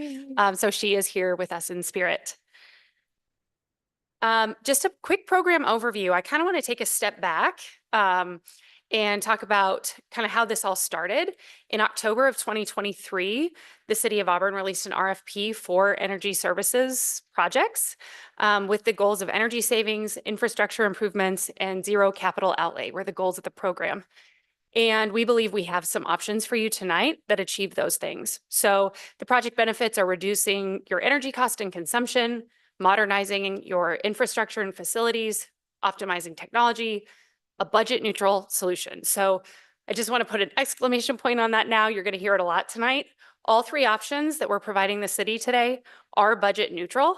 So she is here with us in spirit. Just a quick program overview. I kind of want to take a step back and talk about kind of how this all started. In October of 2023, the City of Auburn released an RFP for energy services projects with the goals of energy savings, infrastructure improvements, and zero capital outlay were the goals of the program. And we believe we have some options for you tonight that achieve those things. So the project benefits are reducing your energy cost and consumption, modernizing your infrastructure and facilities, optimizing technology, a budget neutral solution. So I just want to put an exclamation point on that now. You're going to hear it a lot tonight. All 3 options that we're providing the city today are budget neutral.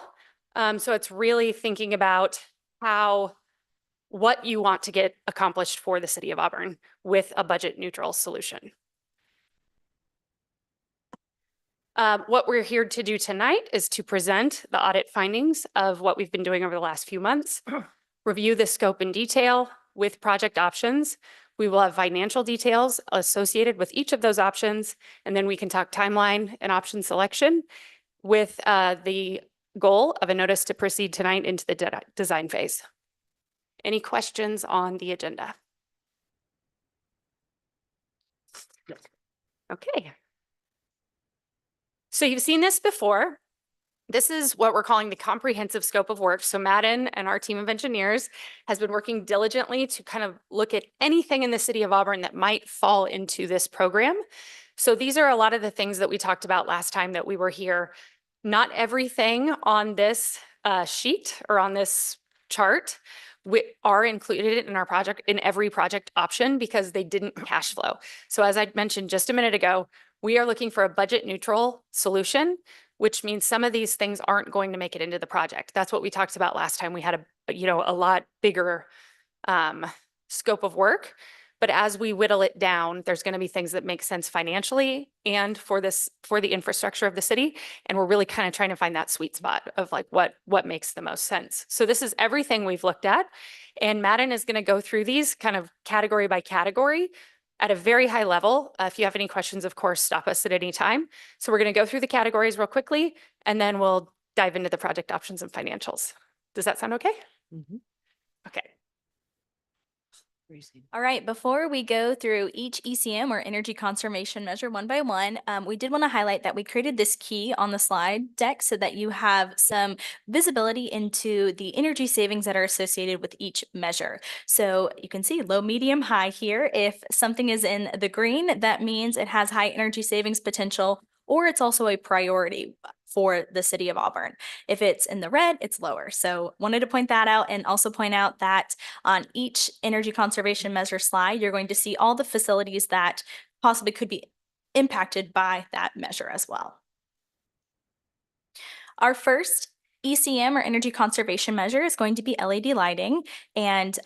So it's really thinking about what you want to get accomplished for the City of Auburn with a budget neutral solution. What we're here to do tonight is to present the audit findings of what we've been doing over the last few months, review the scope in detail with project options. We will have financial details associated with each of those options, and then we can talk timeline and option selection with the goal of a notice to proceed tonight into the design phase. Any questions on the agenda? Okay. So you've seen this before. This is what we're calling the comprehensive scope of work. So Madden and our team of engineers has been working diligently to kind of look at anything in the City of Auburn that might fall into this program. So these are a lot of the things that we talked about last time that we were here. Not everything on this sheet or on this chart are included in our project, in every project option, because they didn't cash flow. So as I mentioned just a minute ago, we are looking for a budget neutral solution, which means some of these things aren't going to make it into the project. That's what we talked about last time. We had a lot bigger scope of work. But as we whittle it down, there's going to be things that make sense financially and for the infrastructure of the city. And we're really kind of trying to find that sweet spot of like what makes the most sense. So this is everything we've looked at. And Madden is going to go through these kind of category by category at a very high level. If you have any questions, of course, stop us at any time. So we're going to go through the categories real quickly, and then we'll dive into the project options and financials. Does that sound okay? Mm-hmm. Okay. All right, before we go through each ECM or energy conservation measure one by one, we did want to highlight that we created this key on the slide deck so that you have some visibility into the energy savings that are associated with each measure. So you can see low, medium, high here. If something is in the green, that means it has high energy savings potential, or it's also a priority for the city of Auburn. If it's in the red, it's lower. So wanted to point that out, and also point out that on each energy conservation measure slide, you're going to see all the facilities that possibly could be impacted by that measure as well. Our first ECM or energy conservation measure is going to be LED lighting, and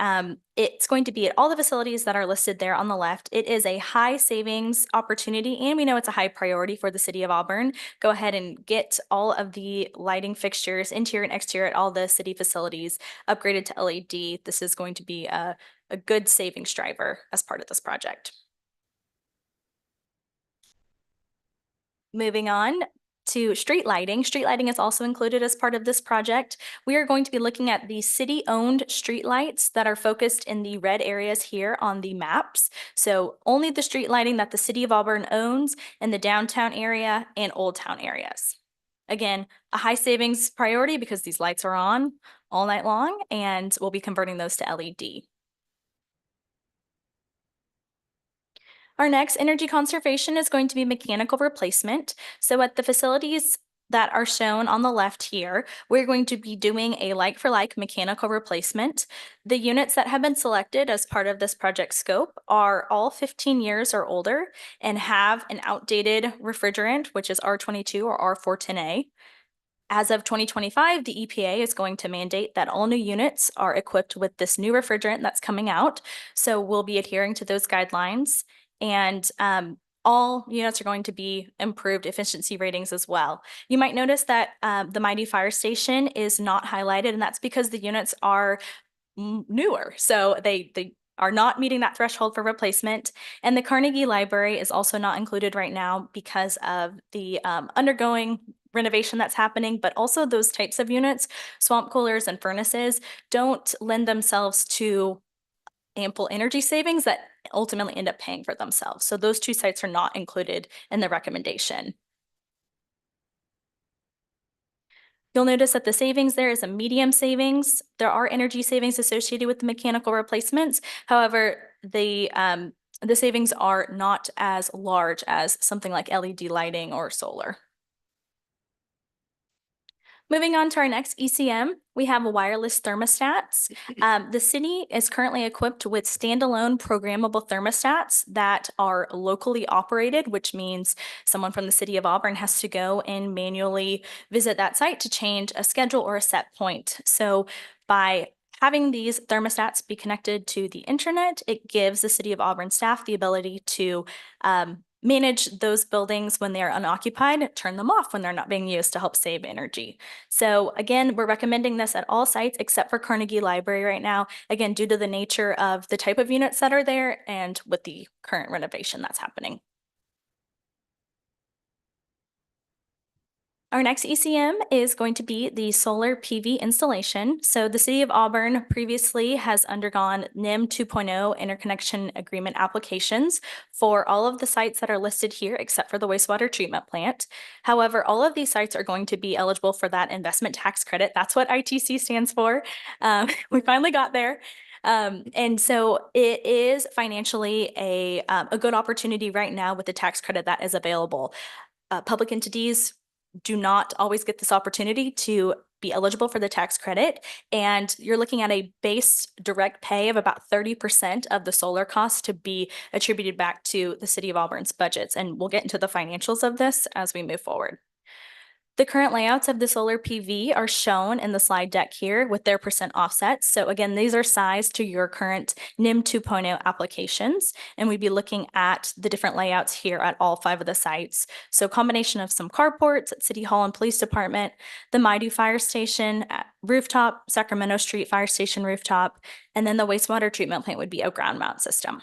it's going to be at all the facilities that are listed there on the left. It is a high savings opportunity, and we know it's a high priority for the city of Auburn. Go ahead and get all of the lighting fixtures, interior and exterior, at all the city facilities upgraded to LED. This is going to be a good savings driver as part of this project. Moving on to street lighting. Street lighting is also included as part of this project. We are going to be looking at the city-owned street lights that are focused in the red areas here on the maps. So only the street lighting that the city of Auburn owns in the downtown area and Old Town areas. Again, a high savings priority because these lights are on all night long, and we'll be converting those to LED. Our next energy conservation is going to be mechanical replacement. So at the facilities that are shown on the left here, we're going to be doing a like-for-like mechanical replacement. The units that have been selected as part of this project scope are all 15 years or older and have an outdated refrigerant, which is R22 or R410A. As of 2025, the EPA is going to mandate that all new units are equipped with this new refrigerant that's coming out. So we'll be adhering to those guidelines. And all units are going to be improved efficiency ratings as well. You might notice that the Mighty Fire Station is not highlighted, and that's because the units are newer. So they are not meeting that threshold for replacement. And the Carnegie Library is also not included right now because of the undergoing renovation that's happening, but also those types of units, swamp coolers and furnaces, don't lend themselves to ample energy savings that ultimately end up paying for themselves. So those two sites are not included in the recommendation. You'll notice that the savings there is a medium savings. There are energy savings associated with the mechanical replacements. However, the savings are not as large as something like LED lighting or solar. Moving on to our next ECM, we have wireless thermostats. The city is currently equipped with standalone programmable thermostats that are locally operated, which means someone from the city of Auburn has to go and manually visit that site to change a schedule or a set point. So by having these thermostats be connected to the internet, it gives the city of Auburn staff the ability to manage those buildings when they're unoccupied, turn them off when they're not being used to help save energy. So again, we're recommending this at all sites except for Carnegie Library right now, again, due to the nature of the type of units that are there and with the current renovation that's happening. Our next ECM is going to be the solar PV installation. So the city of Auburn previously has undergone NEM 2.0 interconnection agreement applications for all of the sites that are listed here, except for the wastewater treatment plant. However, all of these sites are going to be eligible for that investment tax credit. That's what ITC stands for. We finally got there. And so it is financially a good opportunity right now with the tax credit that is available. Public entities do not always get this opportunity to be eligible for the tax credit. And you're looking at a base direct pay of about 30% of the solar costs to be attributed back to the city of Auburn's budgets. And we'll get into the financials of this as we move forward. The current layouts of the solar PV are shown in the slide deck here with their percent offsets. So again, these are sized to your current NEM 2.0 applications, and we'd be looking at the different layouts here at all 5 of the sites. So combination of some carports at City Hall and Police Department, the Mighty Fire Station at rooftop, Sacramento Street Fire Station rooftop, and then the wastewater treatment plant would be a ground mount system.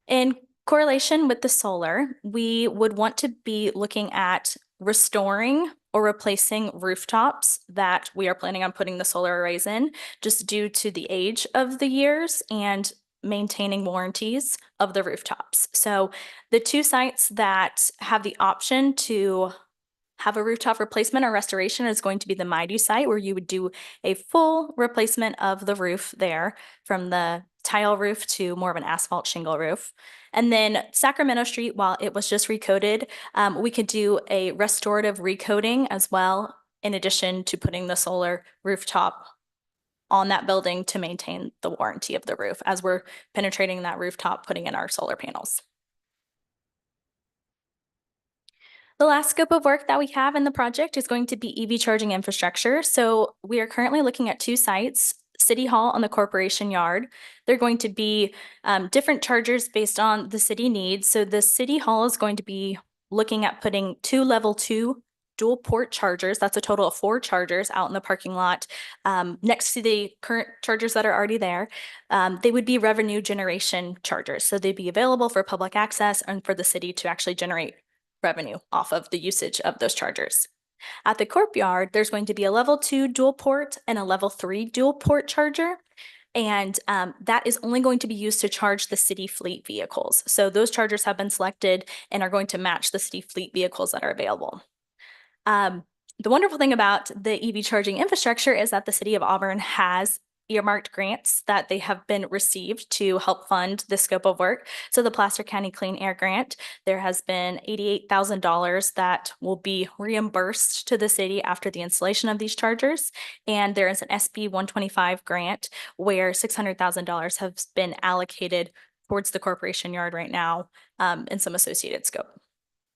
In correlation with the solar, we would want to be looking at restoring or replacing rooftops that we are planning on putting the solar arrays in, just due to the age of the years and maintaining warranties of the rooftops. So the two sites that have the option to have a rooftop replacement or restoration is going to be the Maidu site, where you would do a full replacement of the roof there, from the tile roof to more of an asphalt shingle roof. And then Sacramento Street, while it was just recoated, we could do a restorative recoating as well, in addition to putting the solar rooftop on that building to maintain the warranty of the roof as we're penetrating that rooftop, putting in our solar panels. The last scope of work that we have in the project is going to be EV charging infrastructure. So we are currently looking at two sites, City Hall and the Corporation Yard. They're going to be different chargers based on the city needs. So the City Hall is going to be looking at putting 2 level 2 dual port chargers. That's a total of 4 chargers out in the parking lot next to the current chargers that are already there. They would be revenue generation chargers. So they'd be available for public access and for the city to actually generate revenue off of the usage of those chargers. At the Corp Yard, there's going to be a level 2 dual port and a level 3 dual port charger. And that is only going to be used to charge the city fleet vehicles. So those chargers have been selected and are going to match the city fleet vehicles that are available. The wonderful thing about the EV charging infrastructure is that the city of Auburn has earmarked grants that they have been received to help fund this scope of work. So the Placer County Clean Air Grant, there has been $88,000 that will be reimbursed to the city after the installation of these chargers. And there is an SB 125 grant where $600,000 has been allocated towards the Corporation Yard right now and some associated scope.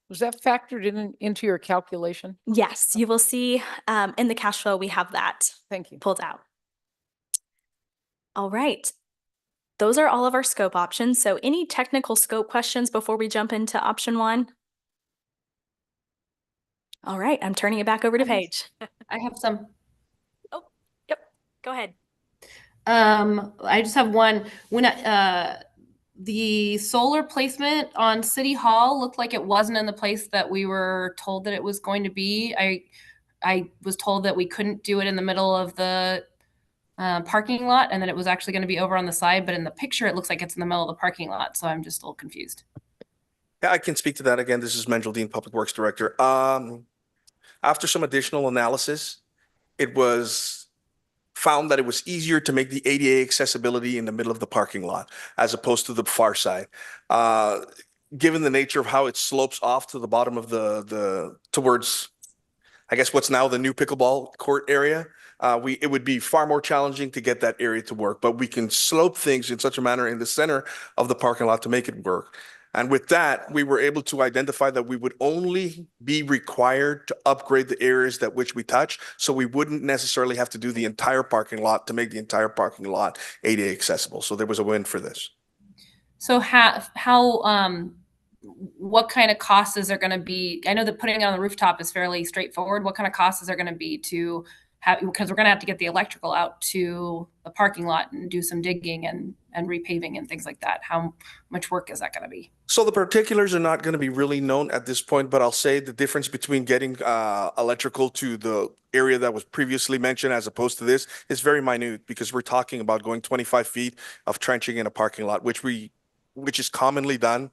Was that factored into your calculation? Yes, you will see in the cash flow, we have that Thank you. pulled out. All right. Those are all of our scope options. So any technical scope questions before we jump into option 1? All right, I'm turning it back over to Paige. I have some. Oh, yep, go ahead. I just have one. When the solar placement on City Hall looked like it wasn't in the place that we were told that it was going to be. I was told that we couldn't do it in the middle of the parking lot, and that it was actually going to be over on the side, but in the picture it looks like it's in the middle of the parking lot, so I'm just a little confused. Yeah, I can speak to that again. This is Menjel Dean, Public Works Director. After some additional analysis, it was found that it was easier to make the ADA accessibility in the middle of the parking lot as opposed to the far side. Given the nature of how it slopes off to the bottom of towards, I guess, what's now the new pickleball court area, it would be far more challenging to get that area to work, but we can slope things in such a manner in the center of the parking lot to make it work. And with that, we were able to identify that we would only be required to upgrade the areas that which we touch. So we wouldn't necessarily have to do the entire parking lot to make the entire parking lot ADA accessible. So there was a win for this. So what kind of costs is there going to be? I know that putting it on the rooftop is fairly straightforward. What kind of costs is there going to be to have, because we're going to have to get the electrical out to the parking lot and do some digging and repaving and things like that. How much work is that going to be? So the particulars are not going to be really known at this point, but I'll say the difference between getting electrical to the area that was previously mentioned as opposed to this is very minute, because we're talking about going 25 feet of trenching in a parking lot, which is commonly done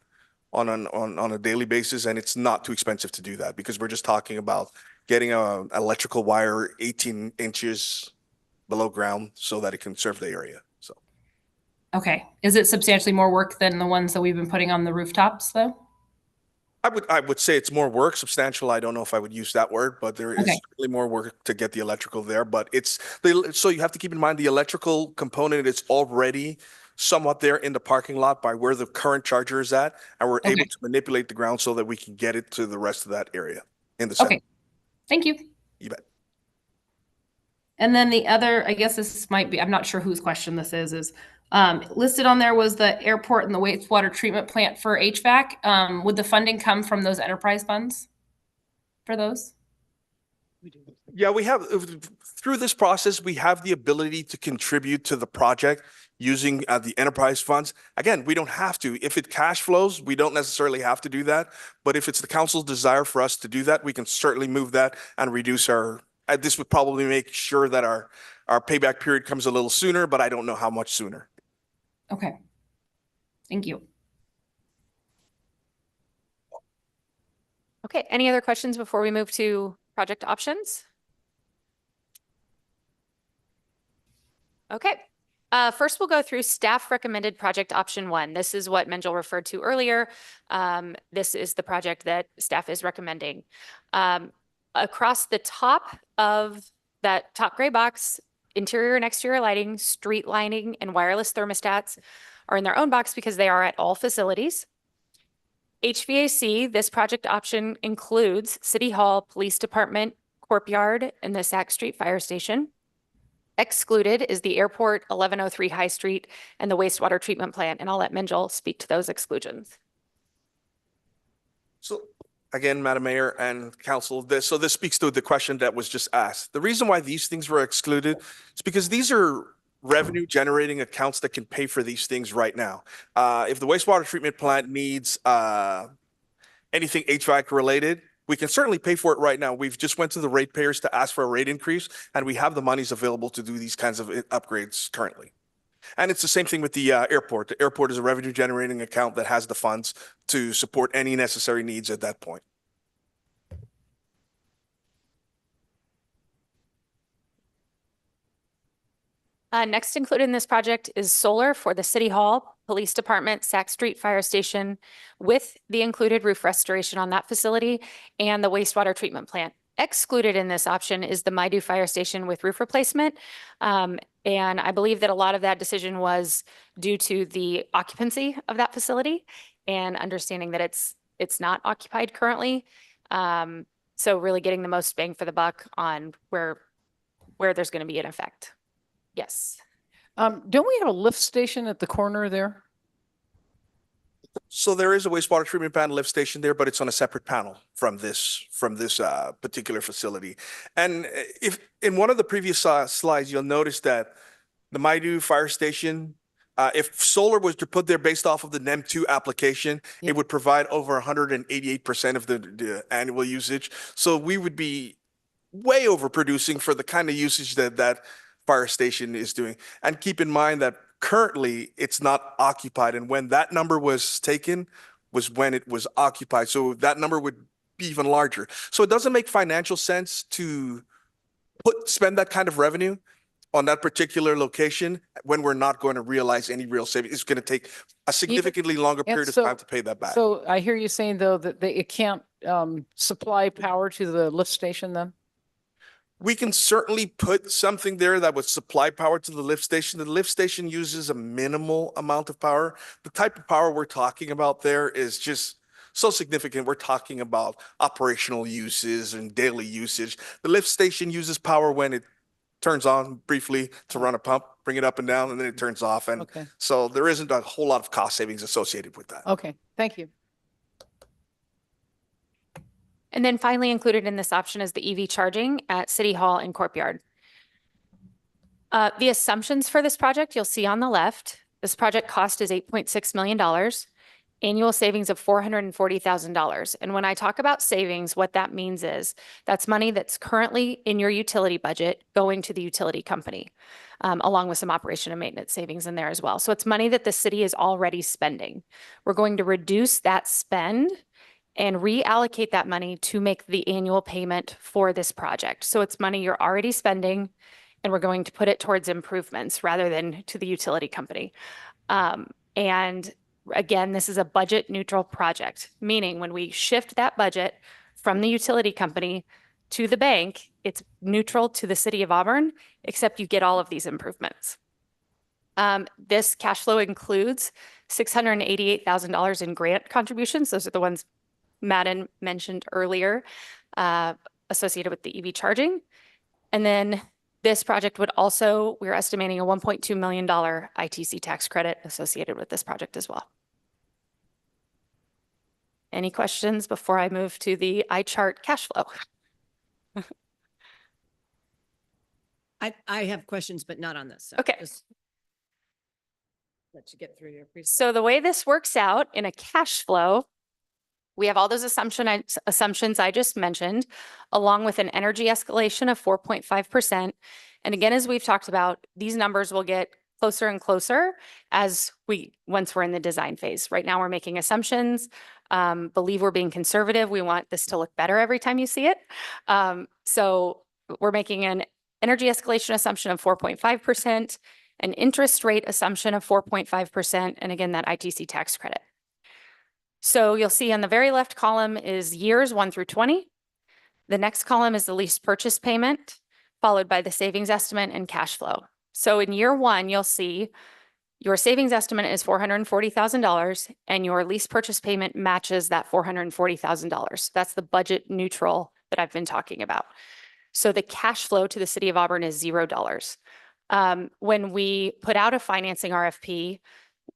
on a daily basis, and it's not too expensive to do that, because we're just talking about getting an electrical wire 18 inches below ground so that it can serve the area. So, okay, is it substantially more work than the ones that we've been putting on the rooftops, though? I would say it's more work. Substantial, I don't know if I would use that word, but there is really more work to get the electrical there. But so you have to keep in mind the electrical component is already somewhat there in the parking lot by where the current charger is at, and we're able to manipulate the ground so that we can get it to the rest of that area in the center. Okay, thank you. You bet. And then the other, I guess this might be, I'm not sure whose question this is listed on there was the airport and the wastewater treatment plant for HVAC. Would the funding come from those enterprise funds for those? Yeah, we have, through this process, we have the ability to contribute to the project using the enterprise funds. Again, we don't have to. If it cash flows, we don't necessarily have to do that. But if it's the council's desire for us to do that, we can certainly move that and reduce this would probably make sure that our payback period comes a little sooner, but I don't know how much sooner. Okay. Thank you. Okay, any other questions before we move to project options? Okay, first we'll go through staff recommended project option 1. This is what Menjel referred to earlier. This is the project that staff is recommending. Across the top of that top gray box, interior and exterior lighting, street lighting, and wireless thermostats are in their own box because they are at all facilities. HVAC, this project option includes City Hall, Police Department, Courtyard, and the Sac Street Fire Station. Excluded is the airport, 1103 High Street, and the wastewater treatment plant, and I'll let Menjel speak to those exclusions. So again, Madam Mayor and Council, this speaks to the question that was just asked. The reason why these things were excluded is because these are revenue generating accounts that can pay for these things right now. If the wastewater treatment plant needs anything HVAC related, we can certainly pay for it right now. We've just went to the ratepayers to ask for a rate increase, and we have the monies available to do these kinds of upgrades currently. And it's the same thing with the airport. The airport is a revenue generating account that has the funds to support any necessary needs at that point. Next included in this project is solar for the City Hall, Police Department, Sac Street Fire Station, with the included roof restoration on that facility and the wastewater treatment plant. Excluded in this option is the Maidu Fire Station with roof replacement. And I believe that a lot of that decision was due to the occupancy of that facility and understanding that it's not occupied currently. So really getting the most bang for the buck on where there's going to be an effect. Yes. Don't we have a lift station at the corner there? So there is a wastewater treatment plant lift station there, but it's on a separate panel from this particular facility. And if in one of the previous slides, you'll notice that the Maidu Fire Station, if solar was to put there based off of the NEM 2 application, it would provide over 188% of the annual usage. So we would be way overproducing for the kind of usage that fire station is doing. And keep in mind that currently it's not occupied. And when that number was taken was when it was occupied. So that number would be even larger. So it doesn't make financial sense to spend that kind of revenue on that particular location when we're not going to realize any real savings. It's going to take a significantly longer period of time to pay that back. So I hear you saying though that it can't supply power to the lift station then? We can certainly put something there that would supply power to the lift station. The lift station uses a minimal amount of power. The type of power we're talking about there is just so significant. We're talking about operational uses and daily usage. The lift station uses power when it turns on briefly to run a pump, bring it up and down, and then it turns off. And so there isn't a whole lot of cost savings associated with that. Okay, thank you. And then finally included in this option is the EV charging at City Hall and Courtyard. The assumptions for this project, you'll see on the left, this project cost is $8.6 million, annual savings of $440,000. And when I talk about savings, what that means is that's money that's currently in your utility budget going to the utility company, along with some operation and maintenance savings in there as well. So it's money that the city is already spending. We're going to reduce that spend and reallocate that money to make the annual payment for this project. So it's money you're already spending, and we're going to put it towards improvements rather than to the utility company. And again, this is a budget neutral project, meaning when we shift that budget from the utility company to the bank, it's neutral to the city of Auburn, except you get all of these improvements. This cash flow includes $688,000 in grant contributions. Those are the ones Madden mentioned earlier, associated with the EV charging. And then this project would also, we're estimating a $1.2 million ITC tax credit associated with this project as well. Any questions before I move to the iChart cash flow? I have questions, but not on this. So Okay. just let you get through your presentation. So the way this works out in a cash flow, we have all those assumptions I just mentioned, along with an energy escalation of 4.5%. And again, as we've talked about, these numbers will get closer and closer once we're in the design phase. Right now, we're making assumptions, believe we're being conservative. We want this to look better every time you see it. So we're making an energy escalation assumption of 4.5%, an interest rate assumption of 4.5%, and again, that ITC tax credit. So you'll see on the very left column is years 1 through 20. The next column is the lease purchase payment, followed by the savings estimate and cash flow. So in year 1, you'll see your savings estimate is $440,000 and your lease purchase payment matches that $440,000. That's the budget neutral that I've been talking about. So the cash flow to the city of Auburn is $0. When we put out a financing RFP,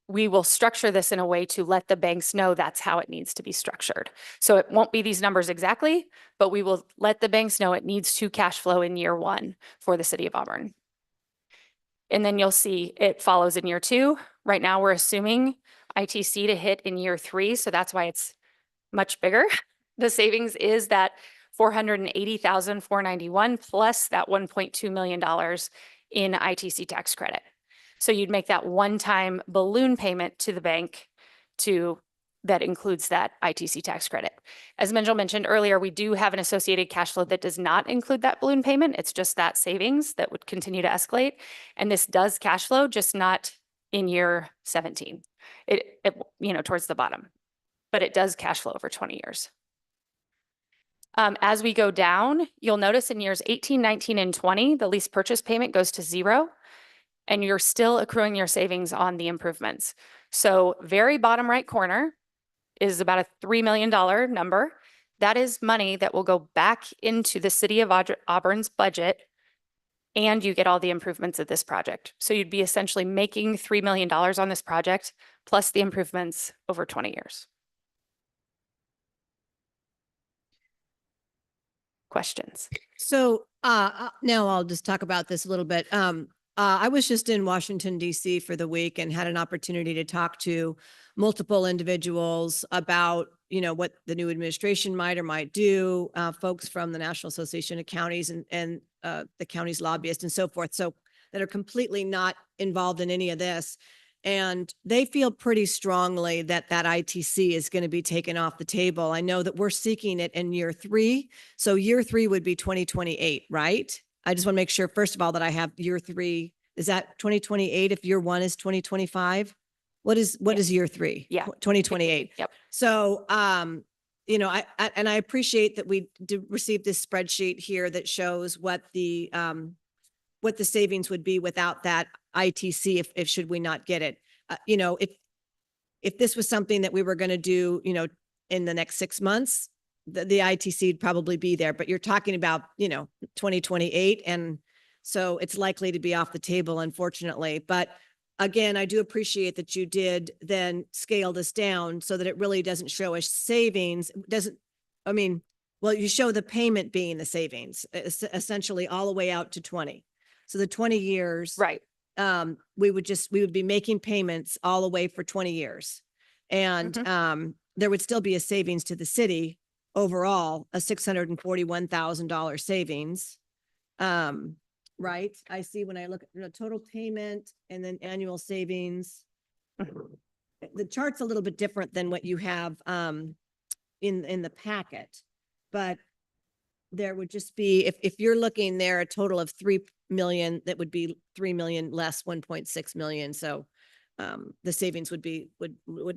we will structure this in a way to let the banks know that's how it needs to be structured. So it won't be these numbers exactly, but we will let the banks know it needs to cash flow in year 1 for the city of Auburn. And then you'll see it follows in year 2. Right now, we're assuming ITC to hit in year 3. So that's why it's much bigger. The savings is that $480,491 plus that $1.2 million in ITC tax credit. So you'd make that one-time balloon payment to the bank that includes that ITC tax credit. As Minjal mentioned earlier, we do have an associated cash flow that does not include that balloon payment. It's just that savings that would continue to escalate. And this does cash flow, just not in year 17. It towards the bottom, but it does cash flow over 20 years. As we go down, you'll notice in years 18, 19, and 20, the lease purchase payment goes to 0. And you're still accruing your savings on the improvements. So very bottom right corner is about a $3 million number. That is money that will go back into the city of Auburn's budget, and you get all the improvements of this project. So you'd be essentially making $3 million on this project, plus the improvements over 20 years. Questions? So now I'll just talk about this a little bit. I was just in Washington, D.C. for the week and had an opportunity to talk to multiple individuals about, what the new administration might or might do, folks from the National Association of Counties and the county's lobbyists and so forth. So that are completely not involved in any of this. And they feel pretty strongly that ITC is going to be taken off the table. I know that we're seeking it in year 3. So year 3 would be 2028, right? I just want to make sure, first of all, that I have year 3. Is that 2028 if year 1 is 2025? What is year 3? Yeah. 2028. Yep. So, I appreciate that we receive this spreadsheet here that shows what the savings would be without that ITC if should we not get it. If this was something that we were going to do, in the next 6 months, the ITC would probably be there, but you're talking about, 2028. And so it's likely to be off the table, unfortunately. But again, I do appreciate that you did then scale this down so that it really doesn't show us savings. You show the payment being the savings, essentially all the way out to 20. So the 20 years, right? We would be making payments all the way for 20 years. And there would still be a savings to the city overall, a $641,000 savings. Right? I see when I look at the total payment and then annual savings. The chart's a little bit different than what you have in the packet, but there would just be, if you're looking there, a total of 3 million, that would be 3 million less 1.6 million. So the savings would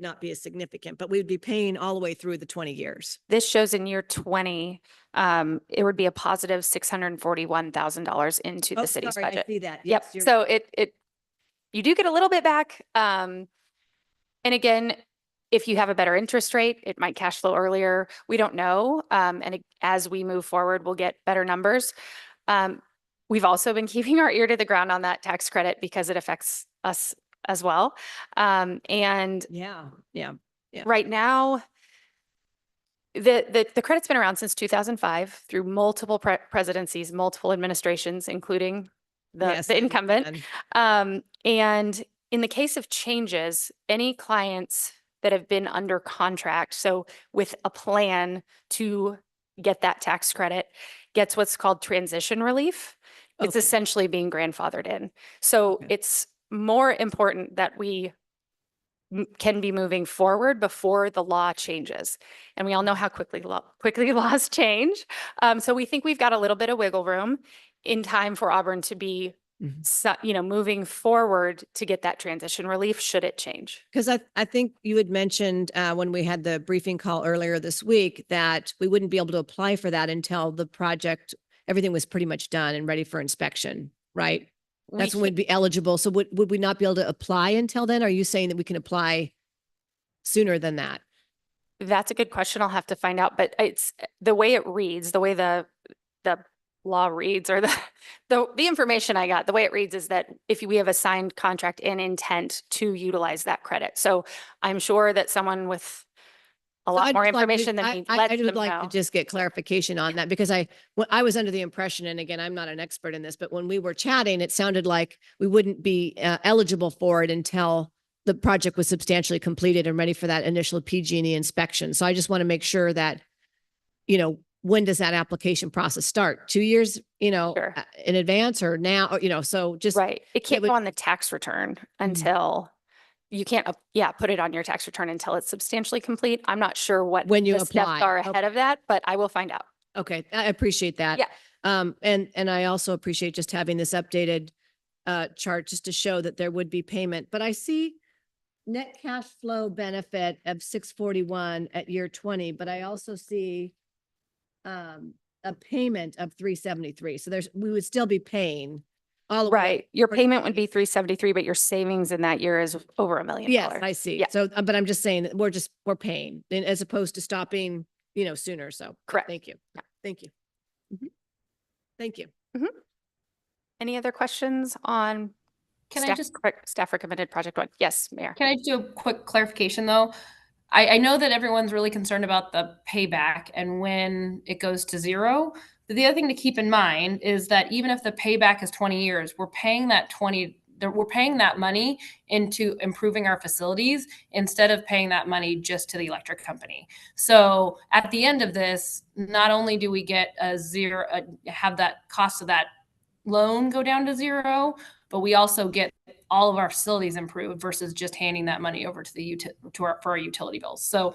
not be as significant, but we would be paying all the way through the 20 years. This shows in year 20, it would be a positive $641,000 into the city's budget. I see that. Yep. Yes, So you do get a little bit back. And again, if you have a better interest rate, it might cash flow earlier. We don't know. And as we move forward, we'll get better numbers. We've also been keeping our ear to the ground on that tax credit because it affects us as well. And right now, the credit's been around since 2005 through multiple presidencies, multiple administrations, including Yes, the I incumbent. understand. And in the case of changes, any clients that have been under contract, so with a plan to get that tax credit, gets what's called transition relief. It's Okay. essentially being grandfathered in. So Okay. it's more important that we can be moving forward before the law changes. And we all know how quickly laws change. So we think we've got a little bit of wiggle room in time for Auburn to be, moving forward to get that transition relief should it change. Because I think you had mentioned when we had the briefing call earlier this week that we wouldn't be able to apply for that until the project, everything was pretty much done and ready for inspection, right? That's when we'd be eligible. So would we not be able to apply until then? Are you saying that we can apply sooner than that? That's a good question. I'll have to find out, but it's the way it reads, the way the law reads, or the information I got, the way it reads is that if we have a signed contract in intent to utilize that credit. So I'm sure that someone with a lot more information than me I lets would them like to know. just get clarification on that because I was under the impression, and again, I'm not an expert in this, but when we were chatting, it sounded like we wouldn't be eligible for it until the project was substantially completed and ready for that initial PG&E inspection. So I just want to make sure that, when does that application process start? 2 years, Sure. in advance or now, or, so just. Right. It can't would- go on the tax return until you can't, put it on your tax return until it's substantially complete. I'm not sure what When you the steps apply. are ahead of that, but I will find out. Okay, I appreciate that. Yeah. And I also appreciate just having this updated chart just to show that there would be payment. But I see net cash flow benefit of 641 at year 20, but I also see a payment of 373. So we would still be paying all the way. Right. Your payment would be 373, but your savings in that year is over $1 million. Yes, I see. Yeah. So, but I'm just saying that we're paying and as opposed to stopping, sooner. So Correct. Thank you. Yeah. Thank you. Thank you. Any other questions on Can I staff recommended project one? Yes, Mayor. Can I just do a quick clarification though? I know that everyone's really concerned about the payback and when it goes to zero. But the other thing to keep in mind is that even if the payback is 20 years, we're paying that money into improving our facilities instead of paying that money just to the electric company. So at the end of this, not only do we get have that cost of that loan go down to zero, but we also get all of our facilities improved versus just handing that money over to for our utility bills. So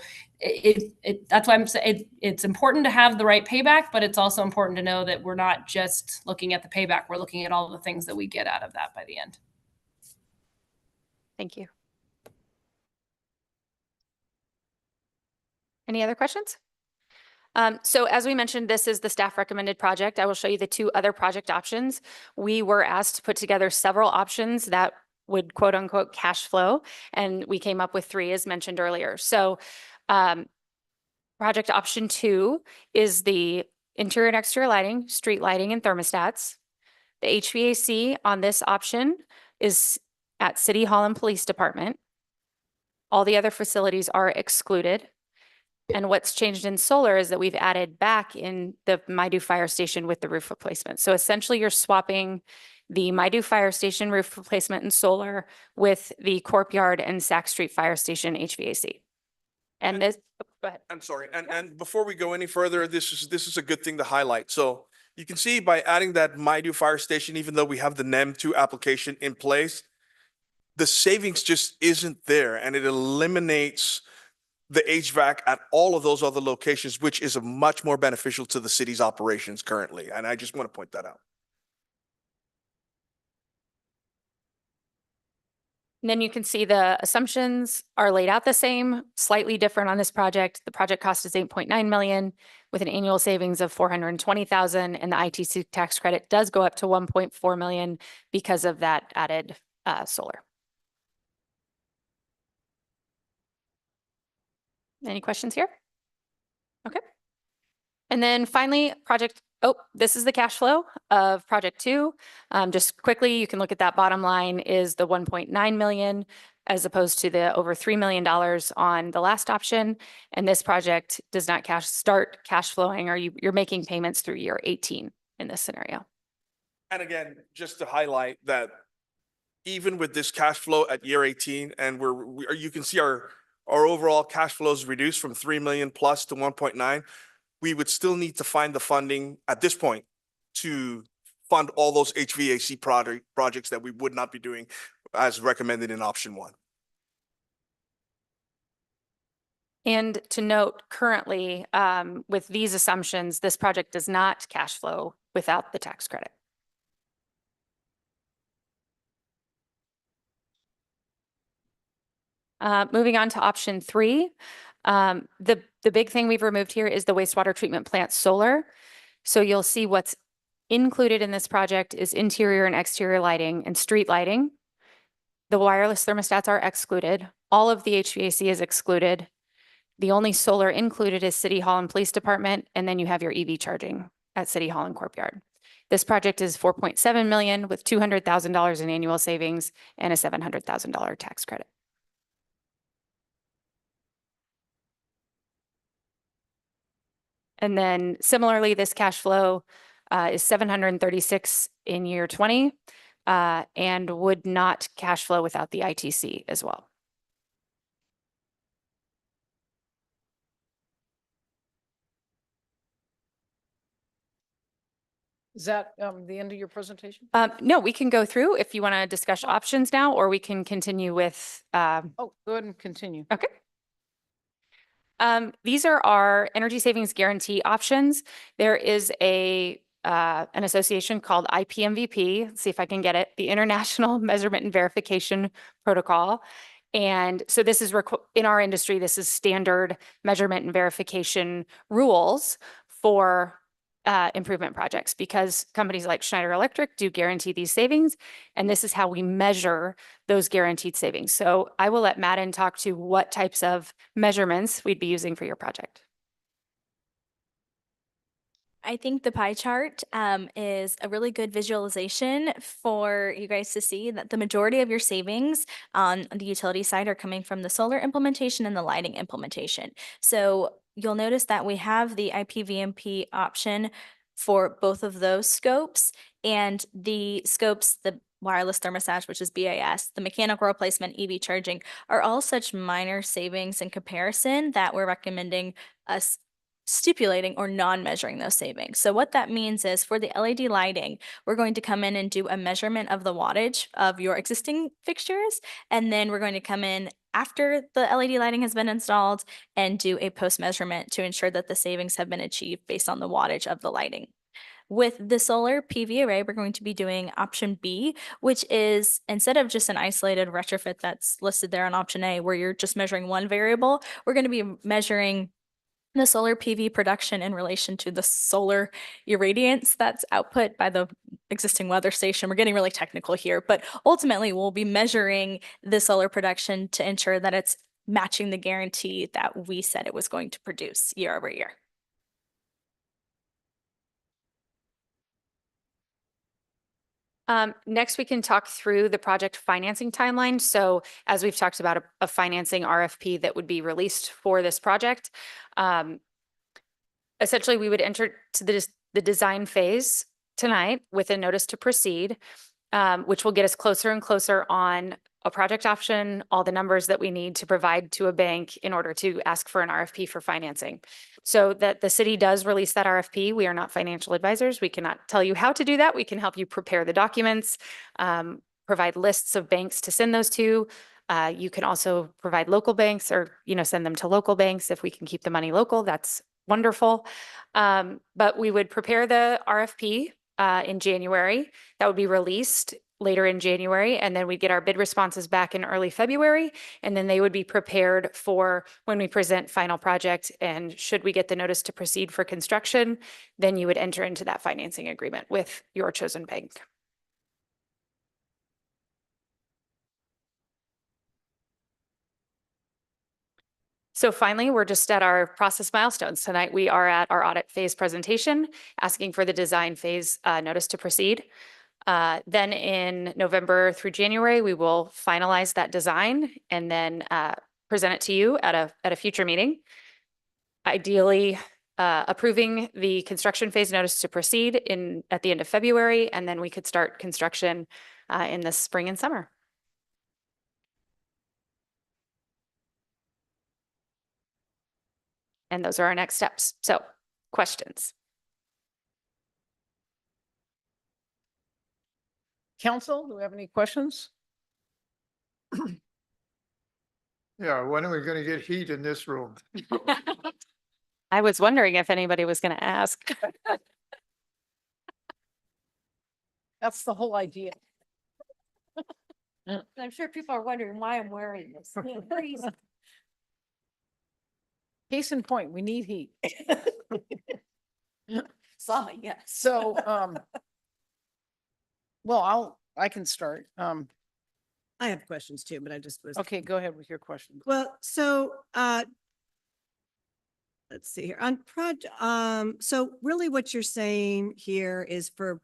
that's why I'm saying it's important to have the right payback, but it's also important to know that we're not just looking at the payback. We're looking at all the things that we get out of that by the end. Thank you. Any other questions? So as we mentioned, this is the staff recommended project. I will show you the two other project options. We were asked to put together several options that would quote unquote cash flow, and we came up with 3 as mentioned earlier. So project option 2 is the interior and exterior lighting, street lighting, and thermostats. The HVAC on this option is at City Hall and Police Department. All the other facilities are excluded. And what's changed in solar is that we've added back in the Maidu Fire Station with the roof replacement. So essentially you're swapping the Maidu Fire Station roof replacement and solar with the Courtyard and Sac Street Fire Station HVAC. And this, go ahead. I'm sorry. And before we go any further, this is a good thing to highlight. So you can see by adding that Maidu Fire Station, even though we have the NEM 2 application in place, the savings just isn't there, and it eliminates the HVAC at all of those other locations, which is much more beneficial to the city's operations currently. And I just want to point that out. And then you can see the assumptions are laid out the same, slightly different on this project. The project cost is 8.9 million with an annual savings of 420,000, and the ITC tax credit does go up to 1.4 million because of that added solar. Any questions here? Okay. And then finally, this is the cash flow of project 2. Just quickly, you can look at that bottom line is the 1.9 million as opposed to the over $3 million on the last option. And this project does not start cash flowing, or you're making payments through year 18 in this scenario. And again, just to highlight that even with this cash flow at year 18, and you can see our overall cash flows reduced from 3 million plus to 1.9, we would still need to find the funding at this point to fund all those HVAC projects that we would not be doing as recommended in option 1. And to note, currently, with these assumptions, this project does not cash flow without the tax credit. Moving on to option 3, the big thing we've removed here is the wastewater treatment plant solar. So you'll see what's included in this project is interior and exterior lighting and street lighting. The wireless thermostats are excluded. All of the HVAC is excluded. The only solar included is City Hall and Police Department, and then you have your EV charging at City Hall and Courtyard. This project is 4.7 million with $200,000 in annual savings and a $700,000 tax credit. And then similarly, this cash flow is 736 in year 20 and would not cash flow without the ITC as well. Is that the end of your presentation? No, we can go through if you want to discuss options now, or we can continue with. Oh, go ahead and continue. Okay. These are our energy savings guarantee options. There is an association called IPMVP. Let's see if I can get it. The International Measurement and Verification Protocol. And so this is in our industry, this is standard measurement and verification rules for improvement projects, because companies like Schneider Electric do guarantee these savings, and this is how we measure those guaranteed savings. So I will let Madden talk to what types of measurements we'd be using for your project. I think the pie chart is a really good visualization for you guys to see that the majority of your savings on the utility side are coming from the solar implementation and the lighting implementation. So you'll notice that we have the IPVMP option for both of those scopes, and the scopes, the wireless thermostat, which is BAS, the mechanical replacement, EV charging, are all such minor savings in comparison that we're recommending us stipulating or non-measuring those savings. So what that means is for the LED lighting, we're going to come in and do a measurement of the wattage of your existing fixtures, and then we're going to come in after the LED lighting has been installed and do a post measurement to ensure that the savings have been achieved based on the wattage of the lighting. With the solar PV array, we're going to be doing option B, which is instead of just an isolated retrofit that's listed there on option A, where you're just measuring one variable, we're going to be measuring the solar PV production in relation to the solar irradiance that's output by the existing weather station. We're getting really technical here, but ultimately we'll be measuring the solar production to ensure that it's matching the guarantee that we said it was going to produce year over year. Next, we can talk through the project financing timeline. So as we've talked about a financing RFP that would be released for this project, essentially we would enter to the design phase tonight with a notice to proceed, which will get us closer and closer on a project option, all the numbers that we need to provide to a bank in order to ask for an RFP for financing. So that the city does release that RFP. We are not financial advisors. We cannot tell you how to do that. We can help you prepare the documents, provide lists of banks to send those to. You can also provide local banks or, send them to local banks. If we can keep the money local, that's wonderful. But we would prepare the RFP in January. That would be released later in January, and then we'd get our bid responses back in early February, and then they would be prepared for when we present final project. And should we get the notice to proceed for construction, then you would enter into that financing agreement with your chosen bank. So finally, we're just at our process milestones. Tonight, we are at our audit phase presentation, asking for the design phase notice to proceed. Then in November through January, we will finalize that design and then present it to you at a future meeting. Ideally, approving the construction phase notice to proceed at the end of February, and then we could start construction in the spring and summer. And those are our next steps. So, questions? Council, do we have any questions? Yeah, when are we gonna get heat in this room? I was wondering if anybody was going to ask. That's the whole idea. I'm sure people are wondering why I'm wearing this. Case in point, we need heat. Saw, yes. So, well, I can start. I have questions too, but I just was. Okay, go ahead with your question. Well, so, let's see here on so really what you're saying here is for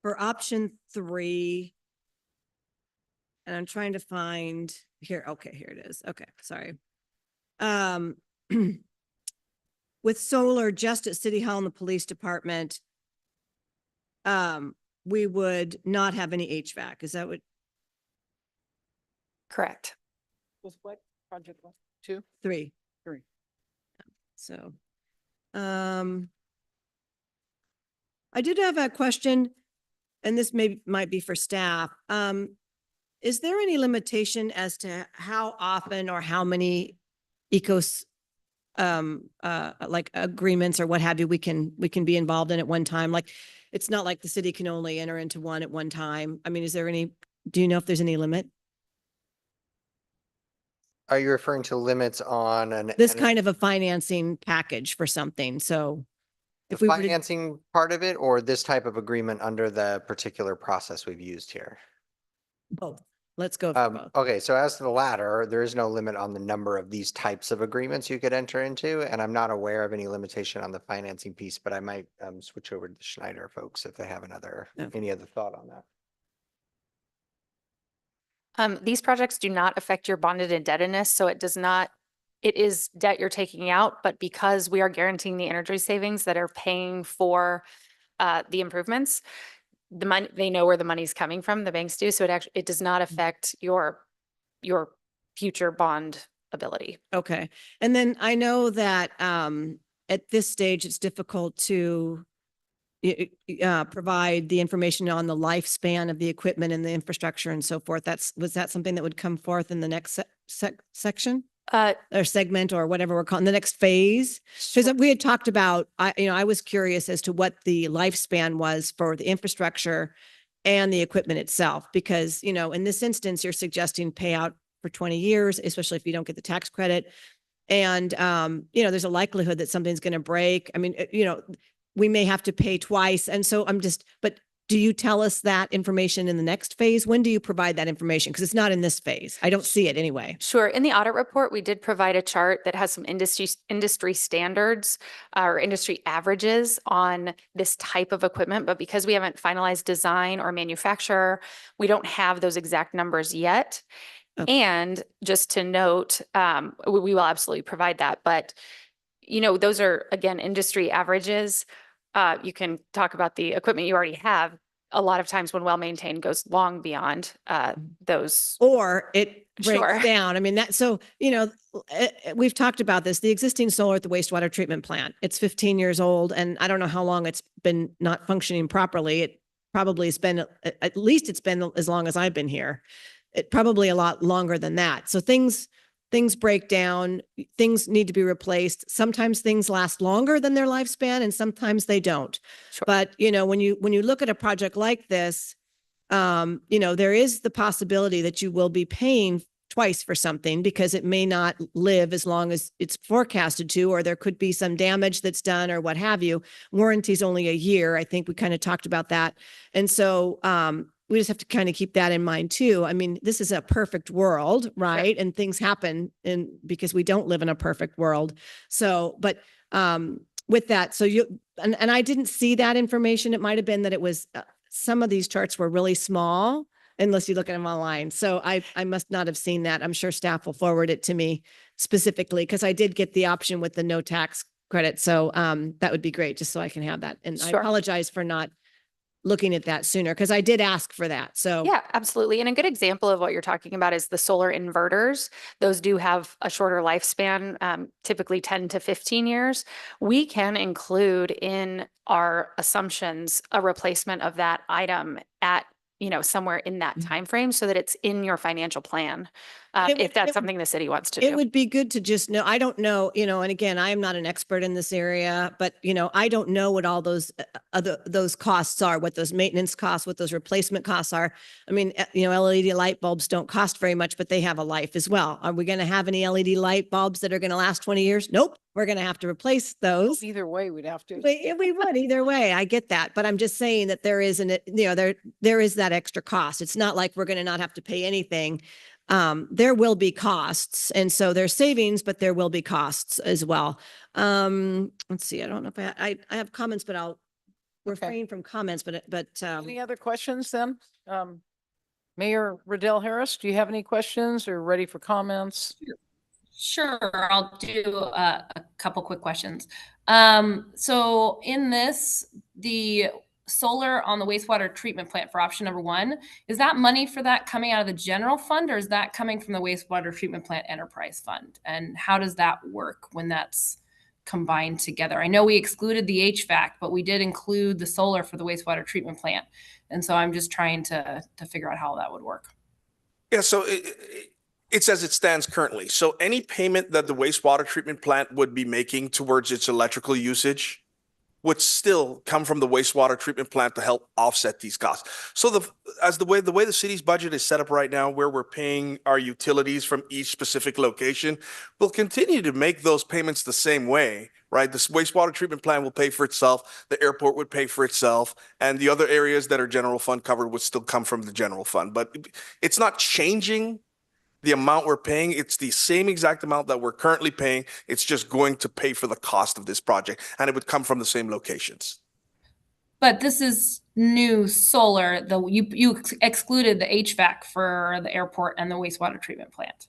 option 3. And I'm trying to find here. Okay, here it is. Okay, sorry. With solar just at City Hall and the police department, we would not have any HVAC. Is that what? Correct. With what project? 2? 3. 3. So, I did have a question, and this might be for staff. Is there any limitation as to how often or how many like agreements or what have you we can be involved in at one time? Like, it's not like the city can only enter into one at one time. I mean, do you know if there's any limit? Are you referring to limits on This kind of a financing package for something, so if we were to, financing part of it, or this type of agreement under the particular process we've used here? both, let's go for both. Okay, so as to the latter, there is no limit on the number of these types of agreements you could enter into, and I'm not aware of any limitation on the financing piece, but I might switch over to the Schneider folks if they have any other thought on that. These projects do not affect your bonded indebtedness, so it is debt you're taking out, but because we are guaranteeing the energy savings that are paying for the improvements, the money, they know where the money's coming from, the banks do, so it does not affect your future bond ability. Okay, and then I know that at this stage, it's difficult to provide the information on the lifespan of the equipment and the infrastructure and so forth. Was that something that would come forth in the next section? Or segment or whatever we're calling the next phase? Because we had talked about, I was curious as to what the lifespan was for the infrastructure and the equipment itself, because, in this instance, you're suggesting payout for 20 years, especially if you don't get the tax credit. And, there's a likelihood that something's going to break. I mean, we may have to pay twice. And so but do you tell us that information in the next phase? When do you provide that information? Because it's not in this phase. I don't see it anyway. Sure. In the audit report, we did provide a chart that has some industry standards or industry averages on this type of equipment. But because we haven't finalized design or manufacturer, we don't have those exact numbers yet. Okay. And just to note, we will absolutely provide that. But, those are, again, industry averages. You can talk about the equipment you already have. A lot of times when well-maintained goes long beyond those. Or it breaks Sure. down. I mean, we've talked about this, the existing solar at the wastewater treatment plant. It's 15 years old, and I don't know how long it's been not functioning properly. It probably has been, at least it's been as long as I've been here. It probably a lot longer than that. So things break down, things need to be replaced. Sometimes things last longer than their lifespan and sometimes they don't. Sure. But, when you look at a project like this, there is the possibility that you will be paying twice for something because it may not live as long as it's forecasted to, or there could be some damage that's done or what have you. Warranty's only a year. I think we kind of talked about that. And so, we just have to kind of keep that in mind too. I mean, this is a perfect world, right? And things happen because we don't live in a perfect world. So, but with that, so and I didn't see that information. It might have been that it was, some of these charts were really small unless you look at them online. So I must not have seen that. I'm sure staff will forward it to me specifically because I did get the option with the no tax credit. So that would be great, just so I can have that. And I Sure. apologize for not looking at that sooner, because I did ask for that. So Yeah, absolutely. And a good example of what you're talking about is the solar inverters. Those do have a shorter lifespan, typically 10 to 15 years. We can include in our assumptions a replacement of that item at, somewhere in that time frame, so that it's in your financial plan. It would- If that's it would- something the city wants to it do. would be good to just know, I don't know, and again, I am not an expert in this area, but I don't know what all those those costs are, what those maintenance costs, what those replacement costs are. I mean, LED light bulbs don't cost very much, but they have a life as well. Are we going to have any LED light bulbs that are going to last 20 years? Nope. We're going to have to replace those. Either way, we'd have to. We would either way. I get that, but I'm just saying that there is there is that extra cost. It's not like we're going to not have to pay anything. There will be costs, and so there's savings, but there will be costs as well. Let's see. I don't know if I have comments, but I'll refrain from comments. But Any other questions then? Mayor Riddell Harris, do you have any questions or ready for comments? Sure, I'll do a couple quick questions. So in this, the solar on the wastewater treatment plant for option number 1, is that money for that coming out of the general fund, or is that coming from the wastewater treatment plant enterprise fund? And how does that work when that's combined together? I know we excluded the HVAC, but we did include the solar for the wastewater treatment plant. And so I'm just trying to figure out how that would work. Yeah, so it's as it stands currently. So any payment that the wastewater treatment plant would be making towards its electrical usage would still come from the wastewater treatment plant to help offset these costs. So the way the city's budget is set up right now, where we're paying our utilities from each specific location, we'll continue to make those payments the same way, right? This wastewater treatment plant will pay for itself, the airport would pay for itself, and the other areas that are general fund covered would still come from the general fund. But it's not changing the amount we're paying. It's the same exact amount that we're currently paying. It's just going to pay for the cost of this project, and it would come from the same locations. But this is new solar, though you excluded the HVAC for the airport and the wastewater treatment plant.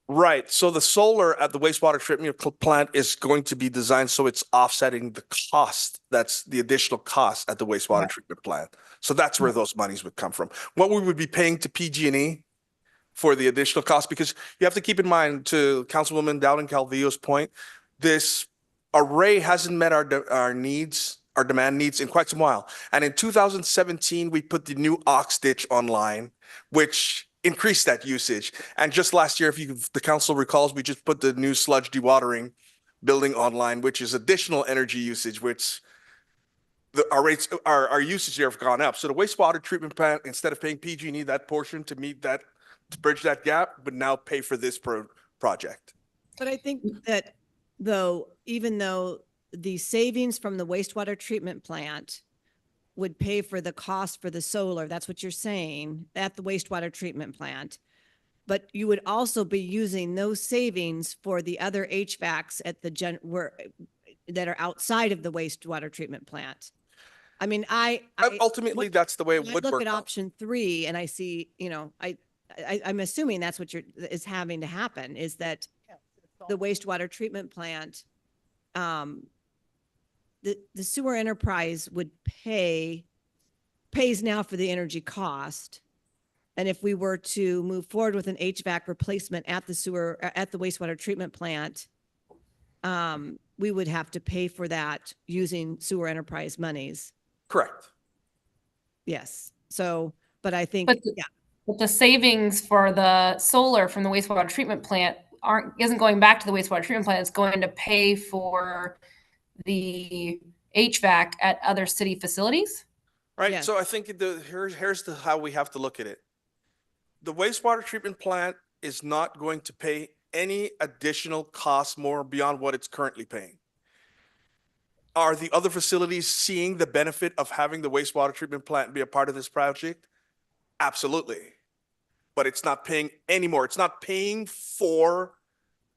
Right. So the solar at the wastewater treatment plant is going to be designed so it's offsetting the cost. That's the additional cost at the wastewater treatment plant. So that's where those monies would come from. What we would be paying to PG&E for the additional cost, because you have to keep in mind, to Councilwoman Dowden Calvillo's point, this array hasn't met our needs, our demand needs in quite some while. And in 2017, we put the new Ox ditch online, which increased that usage. And just last year, if the council recalls, we just put the new sludge dewatering building online, which is additional energy usage, which our rates, our usage here have gone up. So the wastewater treatment plant, instead of paying PG&E that portion to meet that, to bridge that gap, but now pay for this project. But I think that even though the savings from the wastewater treatment plant would pay for the cost for the solar, that's what you're saying, at the wastewater treatment plant. But you would also be using those savings for the other HVACs at the that are outside of the wastewater treatment plant. I mean, ultimately, that's the way it would work. Look at option 3 and I see, I'm assuming that's what is having to happen, is that the wastewater treatment plant, the sewer enterprise would pays now for the energy cost. And if we were to move forward with an HVAC replacement at the wastewater treatment plant, we would have to pay for that using sewer enterprise monies. Correct. Yes. So, but I think, But the savings for the solar from the wastewater treatment plant isn't going back to the wastewater treatment plant. It's going to pay for the HVAC at other city facilities. Right. Yes. So I think here's how we have to look at it. The wastewater treatment plant is not going to pay any additional costs more beyond what it's currently paying. Are the other facilities seeing the benefit of having the wastewater treatment plant be a part of this project? Absolutely. But it's not paying anymore. It's not paying for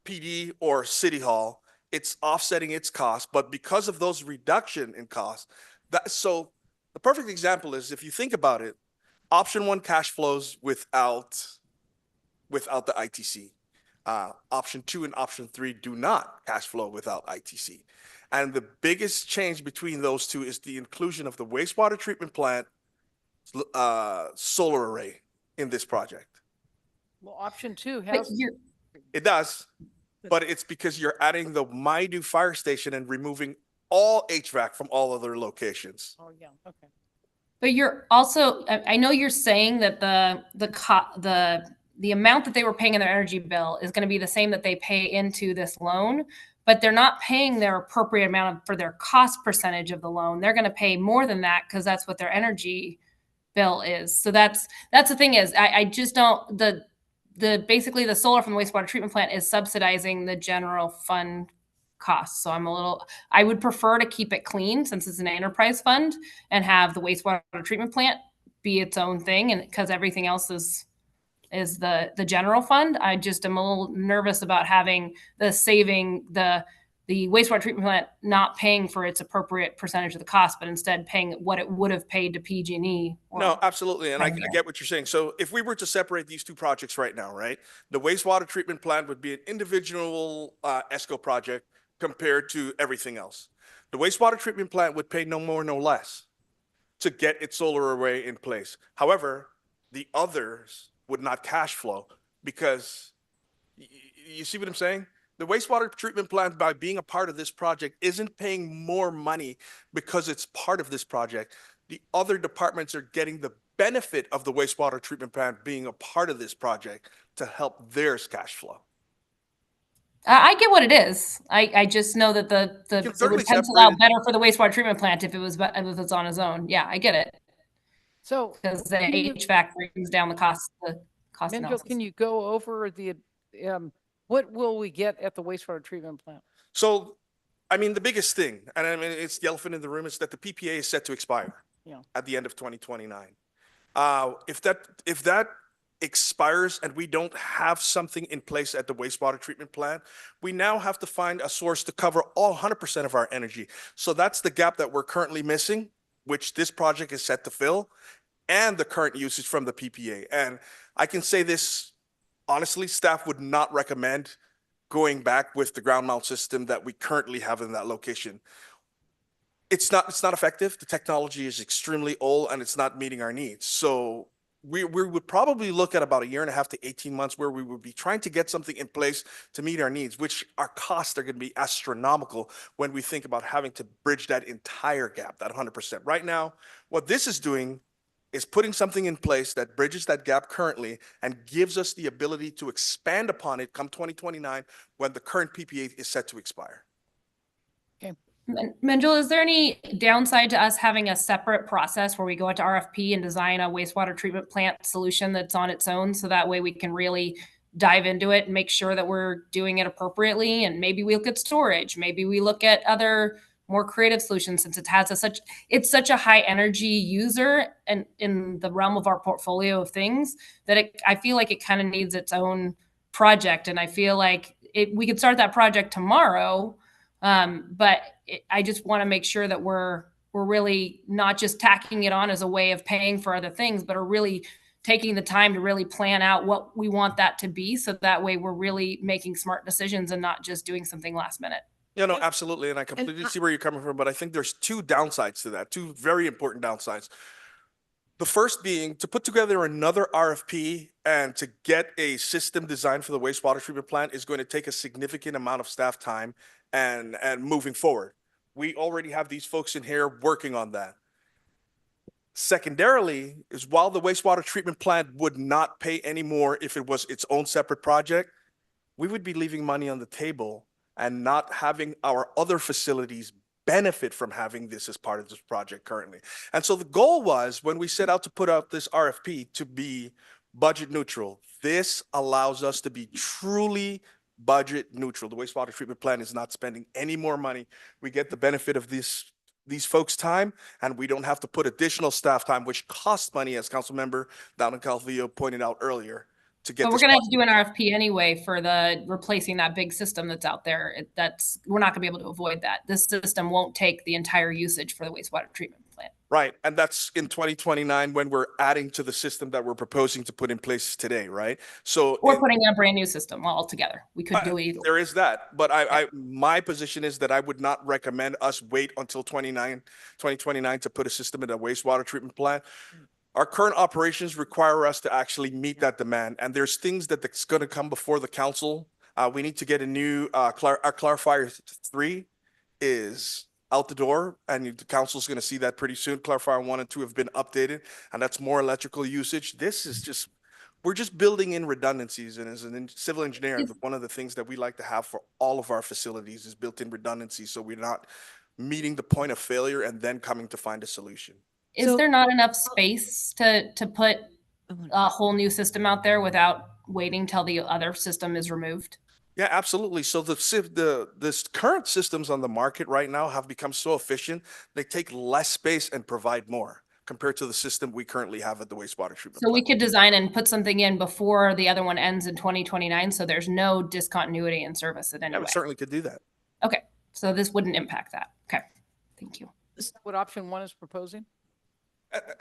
PD or City Hall. It's offsetting its costs. But because of those reduction in costs, so the perfect example is, if you think about it, option 1 cash flows without the ITC. Option 2 and option 3 do not cash flow without ITC. And the biggest change between those two is the inclusion of the wastewater treatment plant solar array in this project. Well, option 2 But has, you're, It does, but it's because you're adding the Maidu fire station and removing all HVAC from all other locations. oh, yeah, okay. but you're also, I know you're saying that the amount that they were paying in their energy bill is going to be the same that they pay into this loan, but they're not paying their appropriate amount for their cost percentage of the loan. They're going to pay more than that because that's what their energy bill is. So that's the thing is, I just don't, basically the solar from the wastewater treatment plant is subsidizing the general fund costs. So I would prefer to keep it clean since it's an enterprise fund and have the wastewater treatment plant be its own thing. And because everything else is the general fund, I just am a little nervous about having the wastewater treatment plant not paying for its appropriate percentage of the cost, but instead paying what it would have paid to PG&E. No, absolutely. And I get what you're saying. So if we were to separate these two projects right now, right, the wastewater treatment plant would be an individual ESCO project compared to everything else. The wastewater treatment plant would pay no more, no less to get its solar array in place. However, the others would not cash flow because you see what I'm saying? The wastewater treatment plant, by being a part of this project, isn't paying more money because it's part of this project. The other departments are getting the benefit of the wastewater treatment plant being a part of this project to help theirs cash flow. I get what it is. I just know that it would pencil out better for the wastewater treatment plant if it's on its own. Yeah, I get it. So because the HVAC brings down the cost. Minjo, analysis. can you go over what will we get at the wastewater treatment plant? So, I mean, the biggest thing, and I mean, it's the elephant in the room, is that the PPA is set to expire at the end of 2029. If that expires and we don't have something in place at the wastewater treatment plant, we now have to find a source to cover all 100% of our energy. So that's the gap that we're currently missing, which this project is set to fill, and the current usage from the PPA. And I can say this honestly, staff would not recommend going back with the ground mount system that we currently have in that location. It's not effective. The technology is extremely old and it's not meeting our needs. So we would probably look at about 1.5 to 18 months where we would be trying to get something in place to meet our needs, which our costs are going to be astronomical when we think about having to bridge that entire gap, that 100%. Right now, what this is doing is putting something in place that bridges that gap currently and gives us the ability to expand upon it come 2029 when the current PPA is set to expire. Okay. Minjul, is there any downside to us having a separate process where we go into RFP and design a wastewater treatment plant solution that's on its own so that way we can really dive into it and make sure that we're doing it appropriately? And maybe we look at storage, maybe we look at other more creative solutions since it's such a high energy user and in the realm of our portfolio of things that I feel like it kind of needs its own project. And I feel like we could start that project tomorrow. But I just want to make sure that we're really not just tacking it on as a way of paying for other things, but are really taking the time to really plan out what we want that to be. So that way we're really making smart decisions and not just doing something last minute. Yeah, no, absolutely. And I completely see where you're coming from, but I think there's two downsides to that, two very important downsides. The first being to put together another RFP and to get a system designed for the wastewater treatment plant is going to take a significant amount of staff time and moving forward. We already have these folks in here working on that. Secondarily, is while the wastewater treatment plant would not pay any more if it was its own separate project, we would be leaving money on the table and not having our other facilities benefit from having this as part of this project currently. And so the goal was, when we set out to put out this RFP, to be budget neutral. This allows us to be truly budget neutral. The wastewater treatment plant is not spending any more money. We get the benefit of these folks' time, and we don't have to put additional staff time, which costs money, as Councilmember Dowden Calvillo pointed out earlier. But we're going to have to do an RFP anyway for the replacing that big system that's out there. We're not going to be able to avoid that. This system won't take the entire usage for the wastewater treatment plant. Right, and that's in 2029 when we're adding to the system that we're proposing to put in place today, right? So Or putting in a brand new system altogether. We could do either. there is that, but my position is that I would not recommend us wait until 2029 to put a system in a wastewater treatment plant. Our current operations require us to actually meet that demand, and there's things that's going to come before the council. We need to get a new, our clarifier 3 is out the door, and the council's going to see that pretty soon. Clarifier 1 and 2 have been updated, and that's more electrical usage. This is just, we're just building in redundancies. And as a civil engineer, one of the things that we like to have for all of our facilities is built-in redundancy, so we're not meeting the point of failure and then coming to find a solution. Is there not enough space to put a whole new system out there without waiting till the other system is removed? Yeah, absolutely. So the current systems on the market right now have become so efficient, they take less space and provide more compared to the system we currently have at the wastewater treatment So we plant. could design and put something in before the other one ends in 2029, so there's no discontinuity in service in any Yeah, way. we certainly could do that. Okay, so this wouldn't impact that. Okay, thank you. What option 1 is proposing?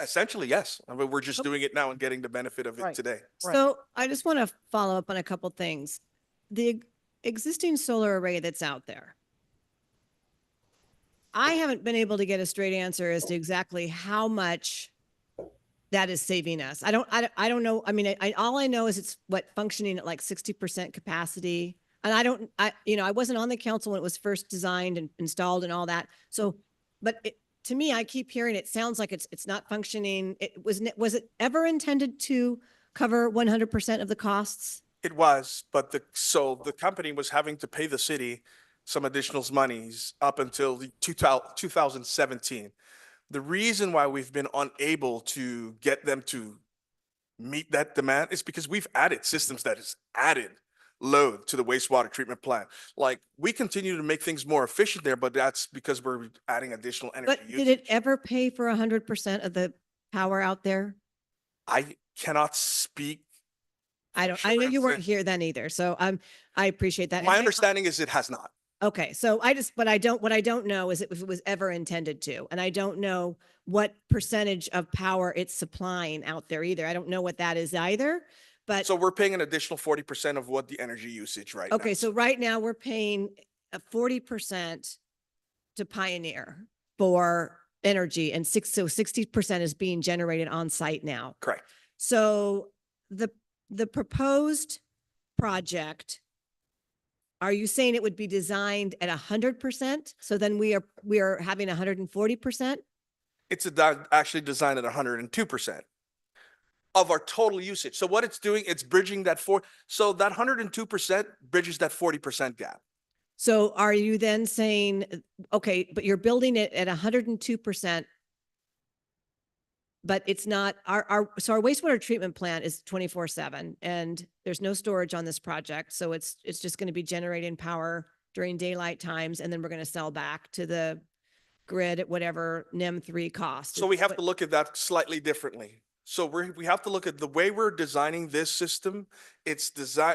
Essentially, yes. I mean, we're just doing it now and getting the benefit of it Right. today. So I just want to follow up on a couple things. The existing solar array that's out there, I haven't been able to get a straight answer as to exactly how much that is saving us. I don't know. I mean, all I know is it's functioning at like 60% capacity. And I wasn't on the council when it was first designed and installed and all that. So, but to me, I keep hearing it sounds like it's not functioning. Was it ever intended to cover 100% of the costs? It was, but the company was having to pay the city some additional monies up until the 2017. The reason why we've been unable to get them to meet that demand is because we've added systems that has added load to the wastewater treatment plant. Like, we continue to make things more efficient there, but that's because we're adding additional energy. But did it ever pay for 100% of the power out there? I cannot speak. I know you weren't here then either. So I appreciate that. My understanding is it has not. Okay. So what I don't know is if it was ever intended to, and I don't know what percentage of power it's supplying out there either. I don't know what that is either, but. So we're paying an additional 40% of what the energy usage right now. Okay. So right now we're paying 40% to Pioneer for energy, and 60% is being generated on site now. Correct. So the proposed project, are you saying it would be designed at 100%? So then we are having 140%? It's actually designed at 102% of our total usage. So what it's doing, it's bridging that so that 102% bridges that 40% gap. So are you then saying, okay, but you're building it at 102%, but it's not so our wastewater treatment plant is 24/7 and there's no storage on this project. So it's just going to be generating power during daylight times. And then we're going to sell back to the grid at whatever NEM 3 cost. So we have to look at that slightly differently. So we have to look at the way we're designing this system. It's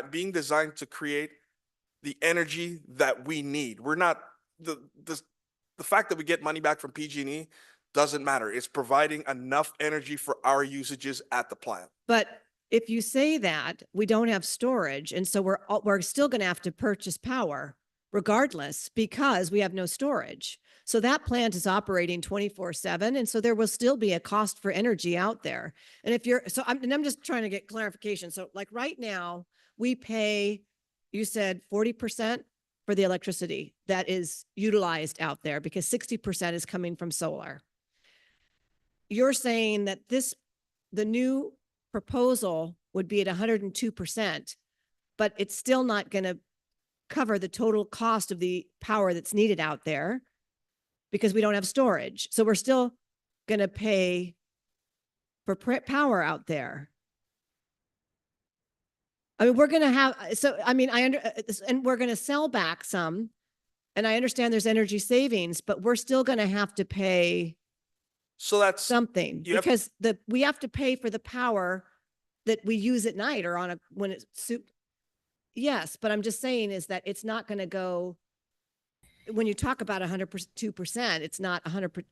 being designed to create the energy that we need. We're not, the fact that we get money back from PG&E doesn't matter. It's providing enough energy for our usages at the plant. But if you say that, we don't have storage, and so we're still going to have to purchase power regardless because we have no storage. So that plant is operating 24/7, and so there will still be a cost for energy out there. And I'm just trying to get clarification. So like right now, we pay, you said 40% for the electricity that is utilized out there because 60% is coming from solar. You're saying that the new proposal would be at 102%, but it's still not going to cover the total cost of the power that's needed out there because we don't have storage. So we're still going to pay for power out there. I mean, we're going to have, so, I mean, and we're going to sell back some, and I understand there's energy savings, but we're still going to have to pay so that's something because we have to pay for the power that we use at night or when it's yes, but I'm just saying is that it's not going to go, when you talk about 102%, it's not 100%.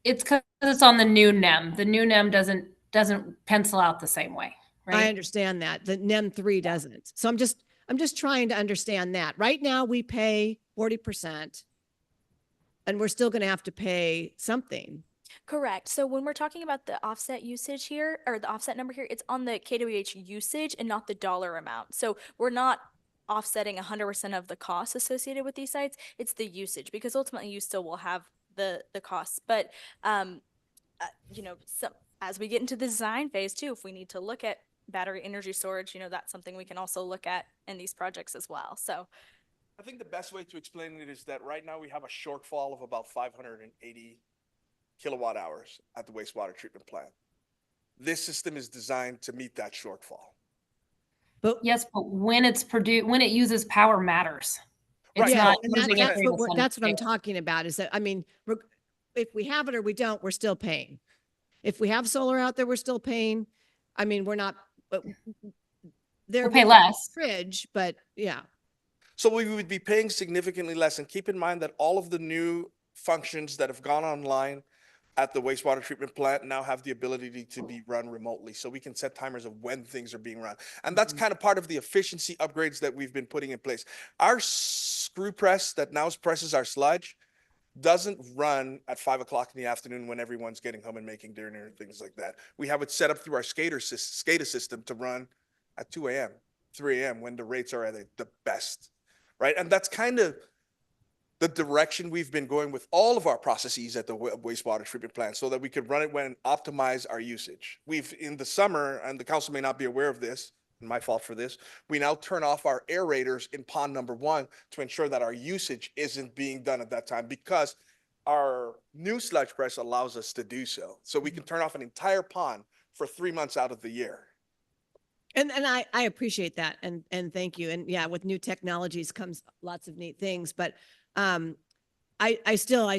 It's because it's on the new NEM. The new NEM doesn't pencil out the same way, I right? understand that. The NEM 3 doesn't. So I'm just trying to understand that. Right now, we pay 40%, and we're still going to have to pay something. Correct. So when we're talking about the offset usage here, or the offset number here, it's on the KWH usage and not the dollar amount. So we're not offsetting 100% of the costs associated with these sites. It's the usage, because ultimately you still will have the costs. But you know, so as we get into the design phase too, if we need to look at battery energy storage, you know, that's something we can also look at in these projects as well. So I think the best way to explain it is that right now we have a shortfall of about 580 kilowatt hours at the wastewater treatment plant. This system is designed to meet that shortfall. But Yes, but when it's produced, when it uses power matters. It's Right. not and using it for the that's what I'm scale. talking about, is that, I mean, if we have it or we don't, we're still paying. If we have solar out there, we're still paying. I mean, we're not, there We'll pay will be less. Fridge, but yeah. So we would be paying significantly less. And keep in mind that all of the new functions that have gone online at the wastewater treatment plant now have the ability to be run remotely. So we can set timers of when things are being run. And that's kind of part of the efficiency upgrades that we've been putting in place. Our screw press that now presses our sludge doesn't run at 5 o'clock in the afternoon when everyone's getting home and making dinner and things like that. We have it set up through our SCADA system to run at 2 a.m., 3 a.m. when the rates are at the best, right? And that's kind of the direction we've been going with all of our processes at the wastewater treatment plant, so that we could run it when optimize our usage. We've, in the summer, and the council may not be aware of this, my fault for this, we now turn off our aerators in pond number 1 to ensure that our usage isn't being done at that time, because our new sludge press allows us to do so. So we can turn off an entire pond for 3 months out of the year. And I appreciate that, and thank you. And yeah, with new technologies comes lots of neat things, but I still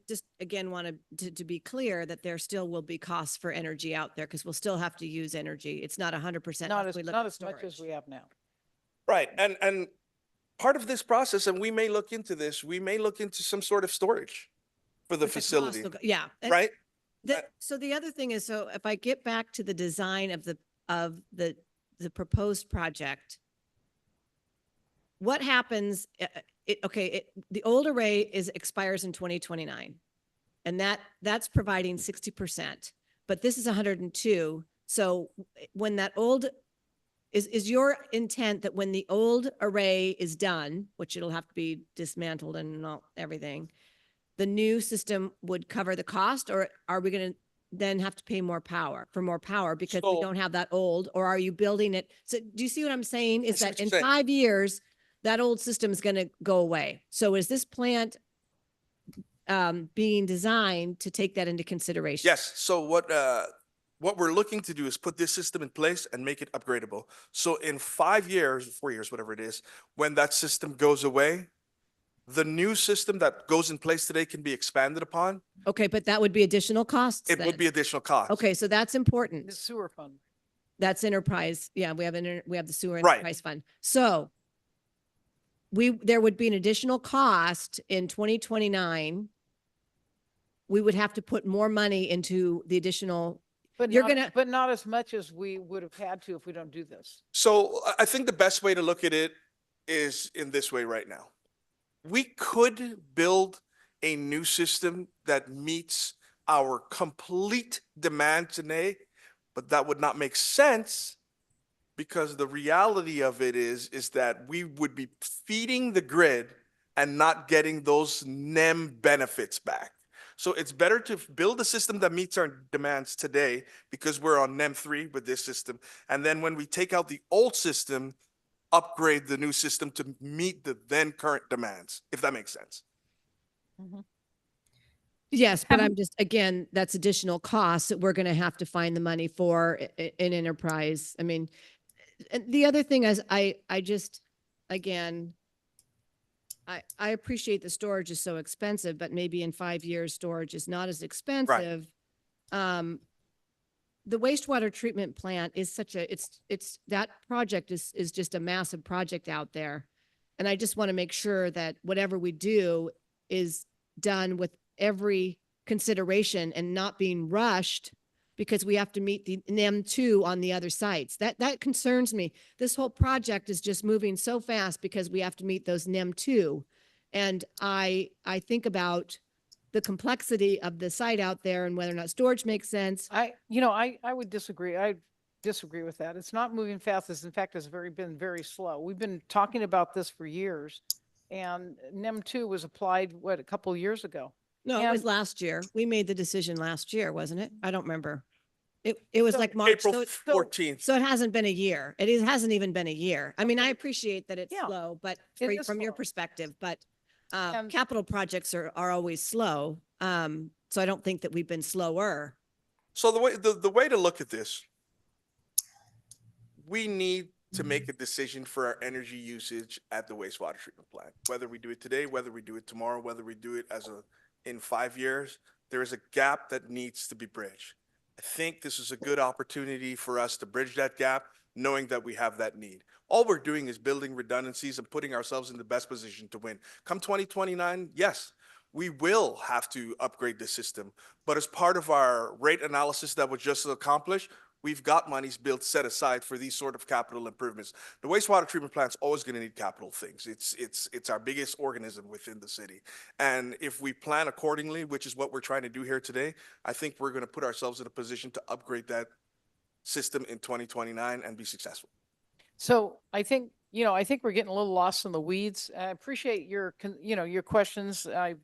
just again wanted to be clear that there still will be costs for energy out there, because we'll still have to use energy. It's not 100%. Not as much as we have now. Right. And part of this process, and we may look into this, we may look into some sort of storage for the But cost facility, will yeah. And right? so the other thing is, so if I get back to the design of the proposed project, what happens? The old array expires in 2029, and that's providing 60%, but this is 102. So when that old is your intent that when the old array is done, which it'll have to be dismantled and not everything, the new system would cover the cost, or are we going to then have to pay more power because we don't have that old, or are you building it? So do you see what I'm saying? Is that in 5 years, that old system is going to go away? So is this plant being designed to take that into consideration? Yes. So what we're looking to do is put this system in place and make it upgradable. So in 5 years, 4 years, whatever it is, when that system goes away, the new system that goes in place today can be expanded upon. Okay, but that would be additional costs It then? would be additional cost. Okay, so that's important. The sewer fund. That's enterprise. Yeah, we have the sewer Right. enterprise fund. So there would be an additional cost in 2029. We would have to put more money into the additional. But but not as much as we would have had to if we don't do this. So I think the best way to look at it is in this way right now. We could build a new system that meets our complete demand today, but that would not make sense, because the reality of it is that we would be feeding the grid and not getting those NEM benefits back. So it's better to build a system that meets our demands today, because we're on NEM 3 with this system. And then when we take out the old system, upgrade the new system to meet the then current demands, if that makes sense. Yes, but I'm just, again, that's additional costs that we're going to have to find the money for in enterprise. I mean, and the other thing is I just, again, I appreciate the storage is so expensive, but maybe in 5 years, storage is not as expensive. The wastewater treatment plant is that project is just a massive project out there. And I just want to make sure that whatever we do is done with every consideration and not being rushed because we have to meet the NEM 2 on the other sites. That concerns me. This whole project is just moving so fast because we have to meet those NEM 2. And I think about the complexity of the site out there and whether or not storage makes sense. I would disagree. I disagree with that. It's not moving fast. In fact, it's been very slow. We've been talking about this for years. And NEM 2 was applied, a couple of years ago. No, it was And- last year. We made the decision last year, wasn't it? I don't remember. It was like March. April So 14th. so it hasn't been a year. It hasn't even been a year. I mean, I appreciate that it's Yeah, slow, but it is from your slow. perspective, but And- capital projects are always slow. So I don't think that we've been slower. So the way to look at this, we need to make a decision for our energy usage at the wastewater treatment plant. Whether we do it today, whether we do it tomorrow, whether we do it in 5 years, there is a gap that needs to be bridged. I think this is a good opportunity for us to bridge that gap, knowing that we have that need. All we're doing is building redundancies and putting ourselves in the best position to win. Come 2029, yes, we will have to upgrade the system. But as part of our rate analysis that was just accomplished, we've got monies set aside for these sort of capital improvements. The wastewater treatment plant's always going to need capital things. It's our biggest organism within the city. And if we plan accordingly, which is what we're trying to do here today, I think we're going to put ourselves in a position to upgrade that system in 2029 and be successful. So I think we're getting a little lost in the weeds. I appreciate your questions. It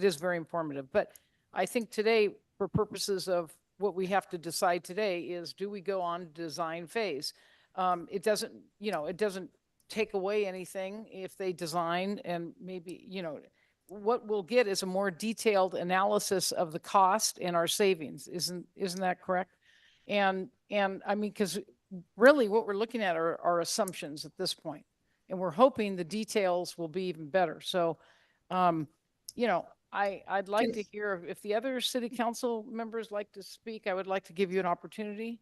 is very informative, but I think today, for purposes of what we have to decide today, is do we go on design phase? It doesn't take away anything if they design, and maybe, what we'll get is a more detailed analysis of the cost and our savings. Isn't that correct? And I mean, because really what we're looking at are assumptions at this point, and we're hoping the details will be even better. So, I'd like to hear if the other city council members like to speak. I would like to give you an opportunity.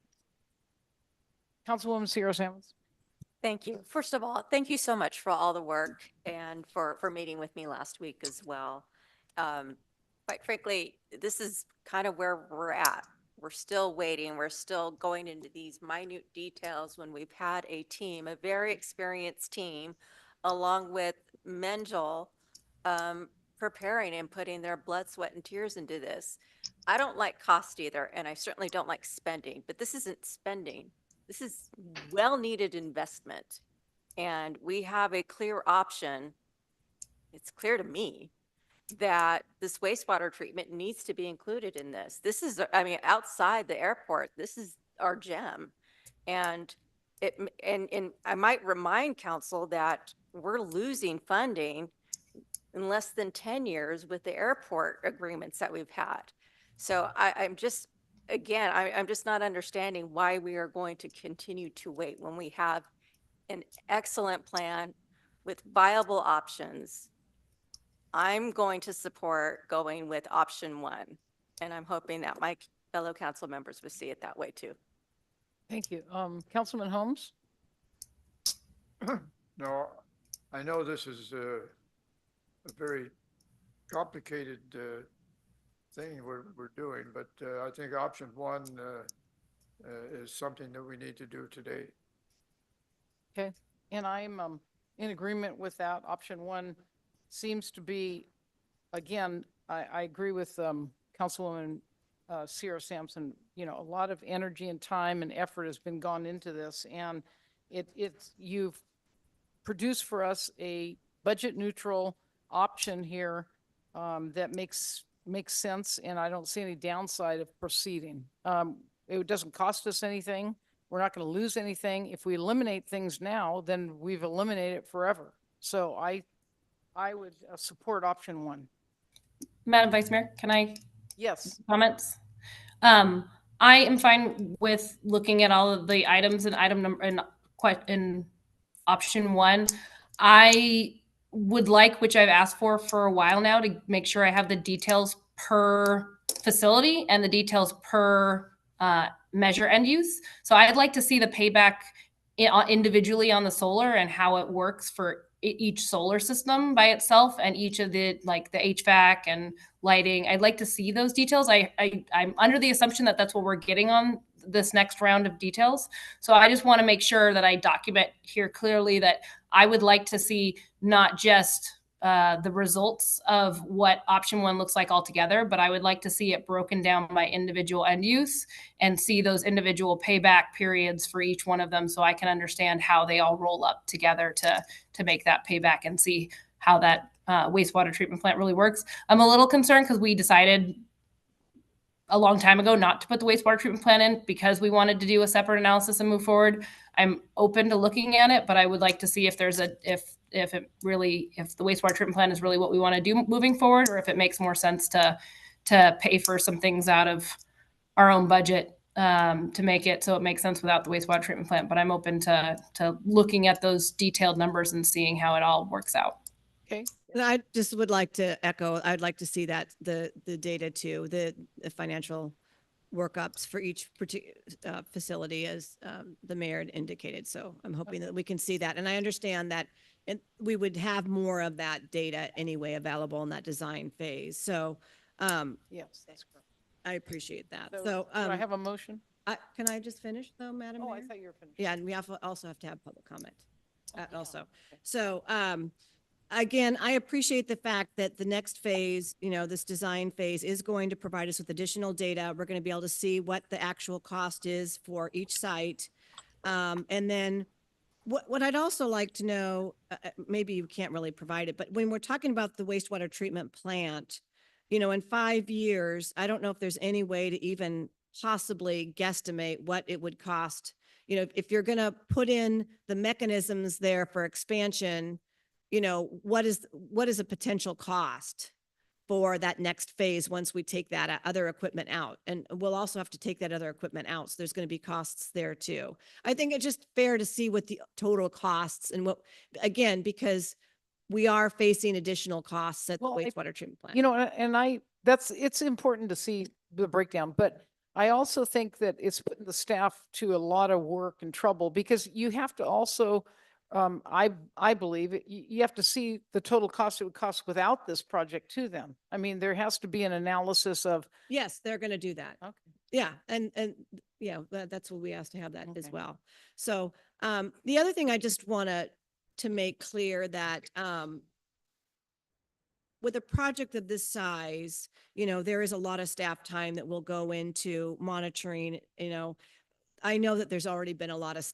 Councilwoman Sierra Sammons. Thank you. First of all, thank you so much for all the work and for meeting with me last week as well. Quite frankly, this is kind of where we're at. We're still waiting. We're still going into these minute details when we've had a team, a very experienced team, along with Menjel, preparing and putting their blood, sweat, and tears into this. I don't like cost either, and I certainly don't like spending, but this isn't spending. This is well-needed investment. And we have a clear option. It's clear to me that this wastewater treatment needs to be included in this. This is, I mean, outside the airport, this is our gem. And I might remind council that we're losing funding in less than 10 years with the airport agreements that we've had. So I'm just not understanding why we are going to continue to wait when we have an excellent plan with viable options. I'm going to support going with option 1, and I'm hoping that my fellow council members will see it that way too. Thank you. Councilman Holmes? No, I know this is a very complicated thing we're doing, but I think option 1 is something that we need to do today. Okay, and I'm in agreement with that. Option 1 seems to be, again, I agree with Councilwoman Sierra Sampson. A lot of energy and time and effort has been gone into this, and you've produced for us a budget neutral option here that makes sense, and I don't see any downside of proceeding. It doesn't cost us anything. We're not going to lose anything. If we eliminate things now, then we've eliminated it forever. So I would support option 1. Madam Vice Mayor, can I Yes. comments? I am fine with looking at all of the items in item number in option 1. I would like, which I've asked for a while now, to make sure I have the details per facility and the details per measure end use. So I'd like to see the payback individually on the solar and how it works for each solar system by itself and each of the like the HVAC and lighting. I'd like to see those details. I'm under the assumption that that's what we're getting on this next round of details. So I just want to make sure that I document here clearly that I would like to see not just the results of what option one looks like altogether, but I would like to see it broken down by individual end use and see those individual payback periods for each one of them, so I can understand how they all roll up together to make that payback and see how that wastewater treatment plant really works. I'm a little concerned because we decided a long time ago not to put the wastewater treatment plant in because we wanted to do a separate analysis and move forward. I'm open to looking at it, but I would like to see if there's if the wastewater treatment plant is really what we want to do moving forward, or if it makes more sense to pay for some things out of our own budget to make it so it makes sense without the wastewater treatment plant. But I'm open to looking at those detailed numbers and seeing how it all works out. Okay. And I just would like to echo, I'd like to see that the data too, the financial workups for each facility as the mayor had indicated. So I'm hoping that we can see that. And I understand that we would have more of that data anyway available in that design phase. So Yes, that's correct. I appreciate that. So So do I have a motion? can I just finish though, Madam Oh, Mayor? I thought you were finished. Yeah, and we also have to have public comment also. So again, I appreciate the fact that the next phase, this design phase is going to provide us with additional data. We're going to be able to see what the actual cost is for each site. And then what I'd also like to know, maybe you can't really provide it, but when we're talking about the wastewater treatment plant, in 5 years, I don't know if there's any way to even possibly guesstimate what it would cost. If you're going to put in the mechanisms there for expansion, what is a potential cost for that next phase once we take that other equipment out? And we'll also have to take that other equipment out. So there's going to be costs there too. I think it's just fair to see what the total costs and again, because we are facing additional costs at the wastewater treatment plant. And it's important to see the breakdown, but I also think that it's putting the staff to a lot of work and trouble because you have to also, I believe you have to see the total cost it would cost without this project to them. I mean, there has to be an analysis of. Yes, they're going to do that. Okay. Yeah. And yeah, that's what we asked to have that as well. So the other thing I just want to make clear that with a project of this size, there is a lot of staff time that will go into monitoring. I know that there's already been a lot of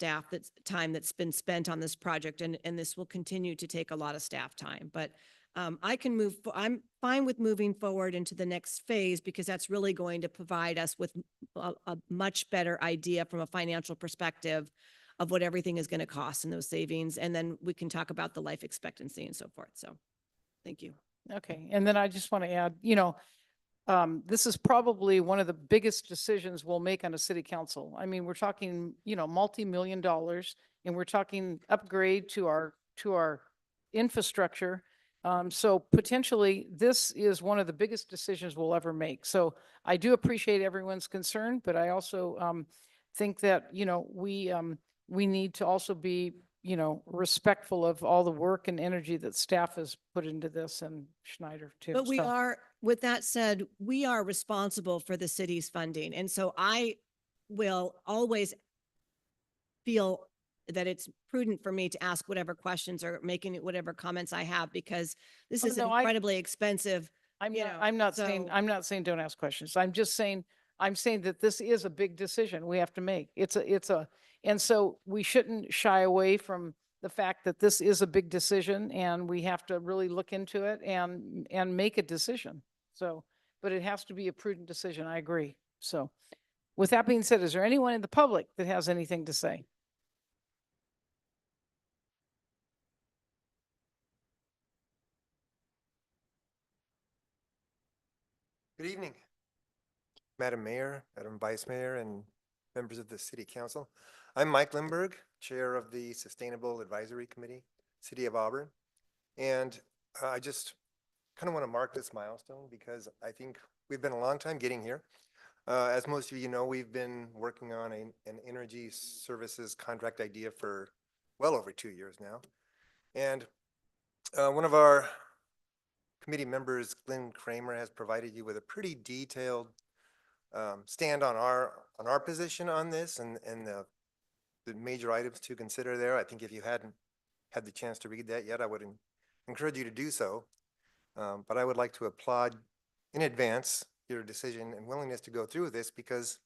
time that's been spent on this project, and this will continue to take a lot of staff time. But I'm fine with moving forward into the next phase because that's really going to provide us with a much better idea from a financial perspective of what everything is going to cost and those savings. And then we can talk about the life expectancy and so forth. So thank you. Okay. And then I just want to add, this is probably one of the biggest decisions we'll make on a city council. I mean, we're talking, multi-million dollars, and we're talking upgrade to our infrastructure. So potentially this is one of the biggest decisions we'll ever make. So I do appreciate everyone's concern, but I also think that, we need to also be, respectful of all the work and energy that staff has put into this, and Schneider too. But we So- are, with that said, we are responsible for the city's funding. And so I will always feel that it's prudent for me to ask whatever questions or making whatever comments I have, because this is incredibly expensive. I'm not saying don't ask questions. I'm saying that this is a big decision we have to make. And so we shouldn't shy away from the fact that this is a big decision and we have to really look into it and make a decision. So, but it has to be a prudent decision. I agree. So with that being said, is there anyone in the public that has anything to say? Good evening, Madam Mayor, Madam Vice Mayor, and members of the City Council. I'm Mike Lindberg, Chair of the Sustainable Advisory Committee, City of Auburn. And I just kind of want to mark this milestone because I think we've been a long time getting here. As most of you know, we've been working on an energy services contract idea for well over 2 years now. And One of our committee members, Glenn Kramer, has provided you with a pretty detailed stand on our position on this and the major items to consider there. I think if you hadn't had the chance to read that yet, I would encourage you to do so. But I would like to applaud in advance your decision and willingness to go through with this because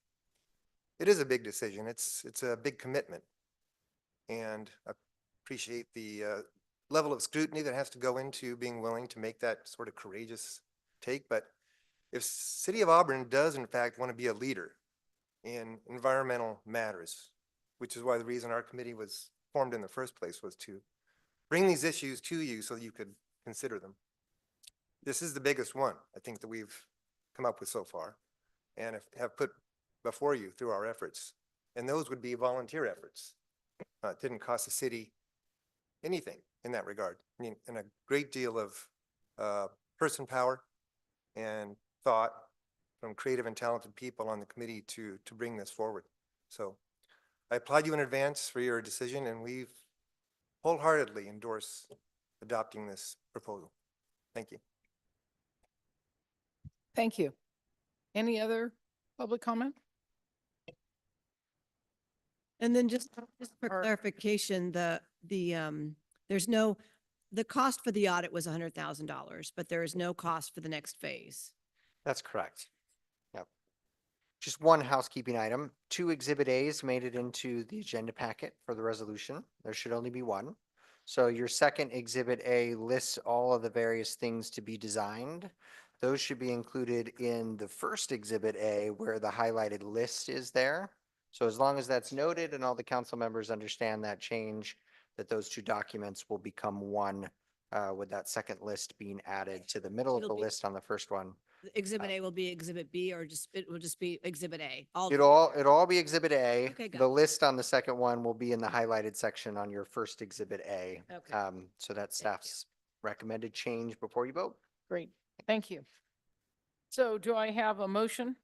it is a big decision. It's a big commitment. And I appreciate the level of scrutiny that has to go into being willing to make that sort of courageous take. But if City of Auburn does in fact want to be a leader in environmental matters, which is why the reason our committee was formed in the first place was to bring these issues to you so you could consider them. This is the biggest one I think that we've come up with so far and have put before you through our efforts. And those would be volunteer efforts. It didn't cost the city anything in that regard. I mean, and a great deal of person power and thought from creative and talented people on the committee to bring this forward. So I applaud you in advance for your decision, and we wholeheartedly endorse adopting this proposal. Thank you. Thank you. Any other public comment? And then just for Or- clarification, the cost for the audit was $100,000, but there is no cost for the next phase. That's correct. Yep. Just one housekeeping item. 2 Exhibit As made it into the agenda packet for the resolution. There should only be one. So your second Exhibit A lists all of the various things to be designed. Those should be included in the first Exhibit A where the highlighted list is there. So as long as that's noted and all the council members understand that change, that those 2 documents will become one with that second list being added to the middle of It'll the be- list on the first one. Exhibit A will be Exhibit B, or it will just be Exhibit A? It'll all be Exhibit A. Okay, got The it. list on the second one will be in the highlighted section on your first Exhibit A. Okay. So that's staff's recommended change before you vote. Great, thank you. So do I have a motion?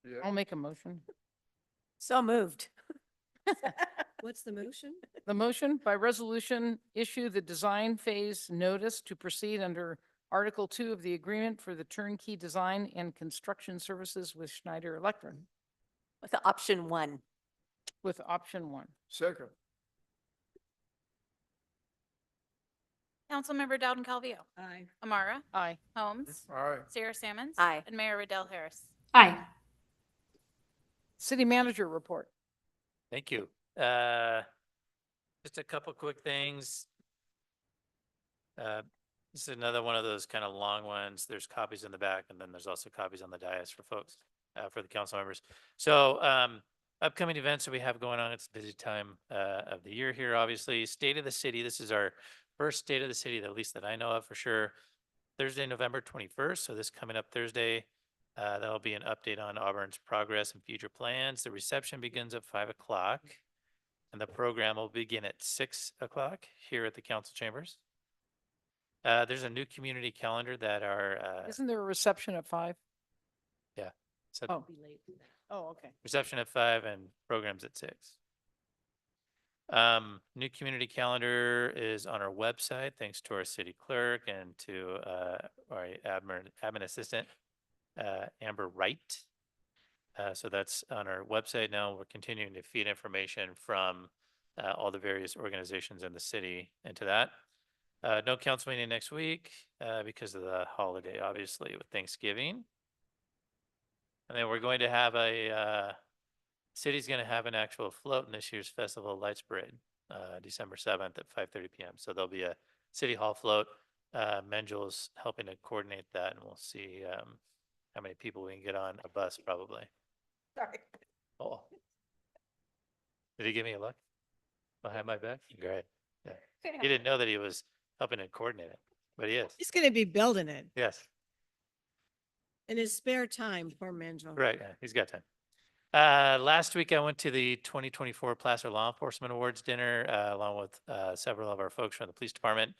Yeah. I'll make a motion. So moved. What's the motion? The motion by resolution issue the design phase notice to proceed under Article 2 of the agreement for the turnkey design and construction services with Schneider Electric With option 1. with option 1. Second. Councilmember Dowden Calvillo. Aye. Amara. Aye. Holmes. All right. Sarah Sammons. Aye. And Mayor Riddell Harris. Aye. City manager report. Thank you. Just a couple quick things. This is another one of those kind of long ones. There's copies in the back and then there's also copies on the dais for folks, for the council members. So, upcoming events that we have going on, it's a busy time, of the year here, obviously. State of the City, this is our first State of the City, at least that I know of for sure. Thursday, November 21st. So this coming up Thursday, that'll be an update on Auburn's progress and future plans. The reception begins at 5 o'clock. And the program will begin at 6 o'clock here at the council chambers. There's a new community calendar that our Isn't there a reception at 5? so Oh. Oh, okay. reception at 5 and programs at 6. New community calendar is on our website, thanks to our city clerk and to our admin assistant, Amber Wright. So that's on our website now. We're continuing to feed information from all the various organizations in the city into that. No council meeting next week because of the holiday, obviously, with Thanksgiving. And then we're going to have city's going to have an actual float in this year's Festival of Lights Parade, December 7th at 5:30 p.m. So there'll be a city hall float. Menjel's helping to coordinate that, and we'll see how many people we can get on a bus, probably. Sorry. Oh. Did he give me a look? Behind my back? Great. Yeah. He didn't know that he was helping to coordinate it, but he is. He's going to be building it Yes, in his spare time, poor Manjel. right. Yeah, he's got time. Last week I went to the 2024 Placer Law Enforcement Awards dinner, along with several of our folks from the police department.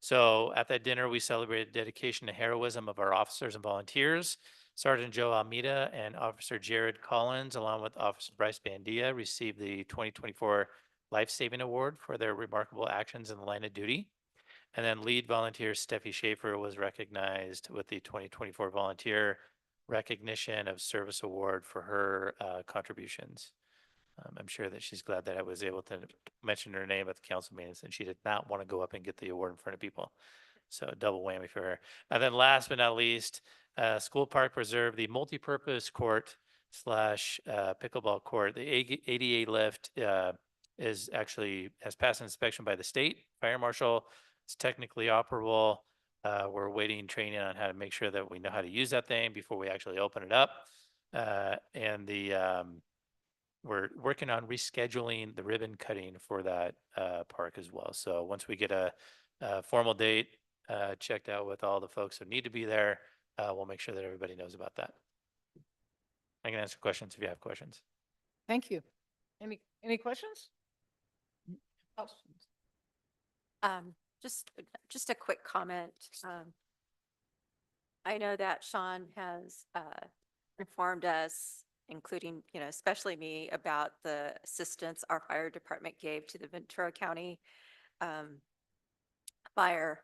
So at that dinner, we celebrated dedication to heroism of our officers and volunteers. Sergeant Joe Almeida and Officer Jared Collins, along with Officer Bryce Bandia, received the 2024 Life-Saving Award for their remarkable actions in the line of duty. And then lead volunteer Steffi Schaefer was recognized with the 2024 Volunteer Recognition of Service Award for her contributions. I'm sure that she's glad that I was able to mention her name at the council meetings, and she did not want to go up and get the award in front of people. So double whammy for her. And then last but not least, School Park Preserve, the multipurpose court / pickleball court, the ADA lift has passed inspection by the state fire marshal. It's technically operable. We're waiting training on how to make sure that we know how to use that thing before we actually open it up. We're working on rescheduling the ribbon cutting for that park as well. So once we get a formal date checked out with all the folks who need to be there, we'll make sure that everybody knows about that. I can answer questions if you have questions. Thank you. Any questions? Just a quick comment. I know that Sean has informed us, including, especially me, about the assistance our fire department gave to the Ventura County fire.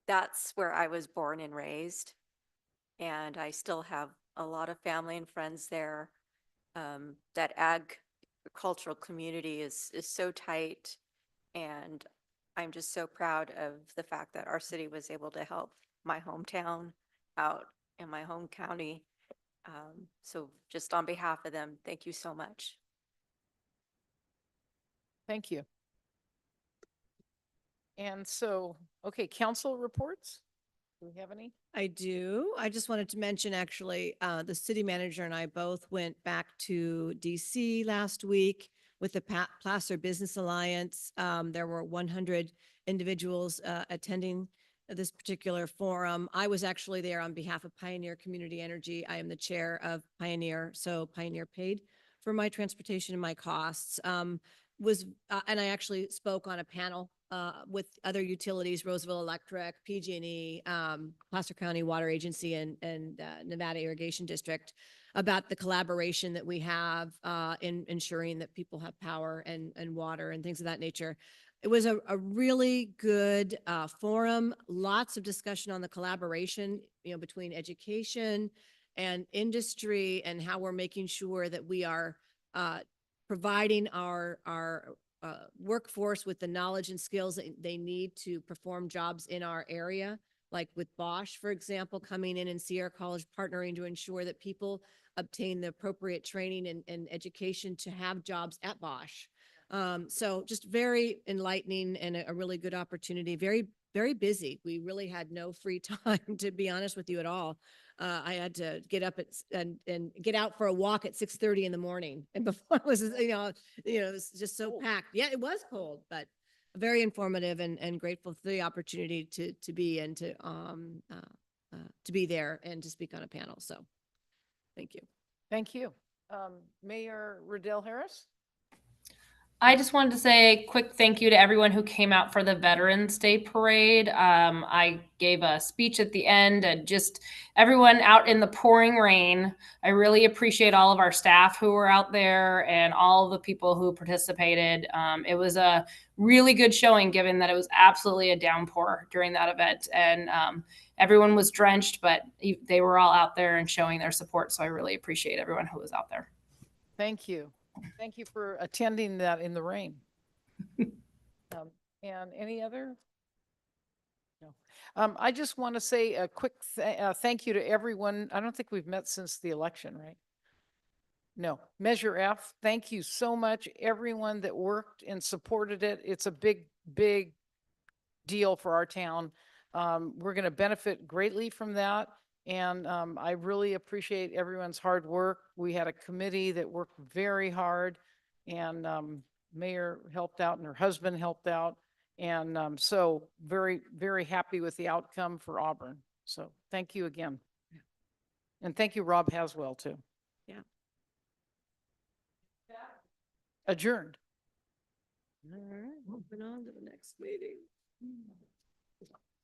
That's where I was born and raised. And I still have a lot of family and friends there. That agricultural community is so tight. And I'm just so proud of the fact that our city was able to help my hometown out in my home county. So just on behalf of them, thank you so much. Thank you. And so, okay, council reports? Do we have any? I do. I just wanted to mention, actually, the city manager and I both went back to DC last week with the Placer Business Alliance. There were 100 individuals attending this particular forum. I was actually there on behalf of Pioneer Community Energy. I am the chair of Pioneer, so Pioneer paid for my transportation and my costs. And I actually spoke on a panel with other utilities, Roseville Electric, PG&E, Placer County Water Agency, and Nevada Irrigation District, about the collaboration that we have in ensuring that people have power and water and things of that nature. It was a really good forum, lots of discussion on the collaboration, between education and industry, and how we're making sure that we are providing our workforce with the knowledge and skills that they need to perform jobs in our area. Like with Bosch, for example, coming in and Sierra College partnering to ensure that people obtain the appropriate training and education to have jobs at Bosch. So just very enlightening and a really good opportunity. Very, very busy. We really had no free time, to be honest with you, at all. I had to get up and get out for a walk at 6:30 in the morning. And before it was, it was just so packed. Yeah, it was cold, but very informative, and grateful for the opportunity to be and to be there and to speak on a panel. So thank you. Thank you. Mayor Riddell Harris? I just wanted to say a quick thank you to everyone who came out for the Veterans Day Parade. I gave a speech at the end, and just everyone out in the pouring rain. I really appreciate all of our staff who were out there and all the people who participated. It was a really good showing, given that it was absolutely a downpour during that event. And everyone was drenched, but they were all out there and showing their support. So I really appreciate everyone who was out there. Thank you. Thank you for attending that in the rain. And any other? No. I just want to say a quick thank you to everyone. I don't think we've met since the election, right? No. Measure F, thank you so much, everyone that worked and supported it. It's a big, big deal for our town. We're going to benefit greatly from that. And I really appreciate everyone's hard work. We had a committee that worked very hard, and Mayor helped out and her husband helped out. And so very, very happy with the outcome for Auburn. So thank you again. And thank you, Rob Haswell, too. Yeah. Adjourned. All right, moving on to the next meeting.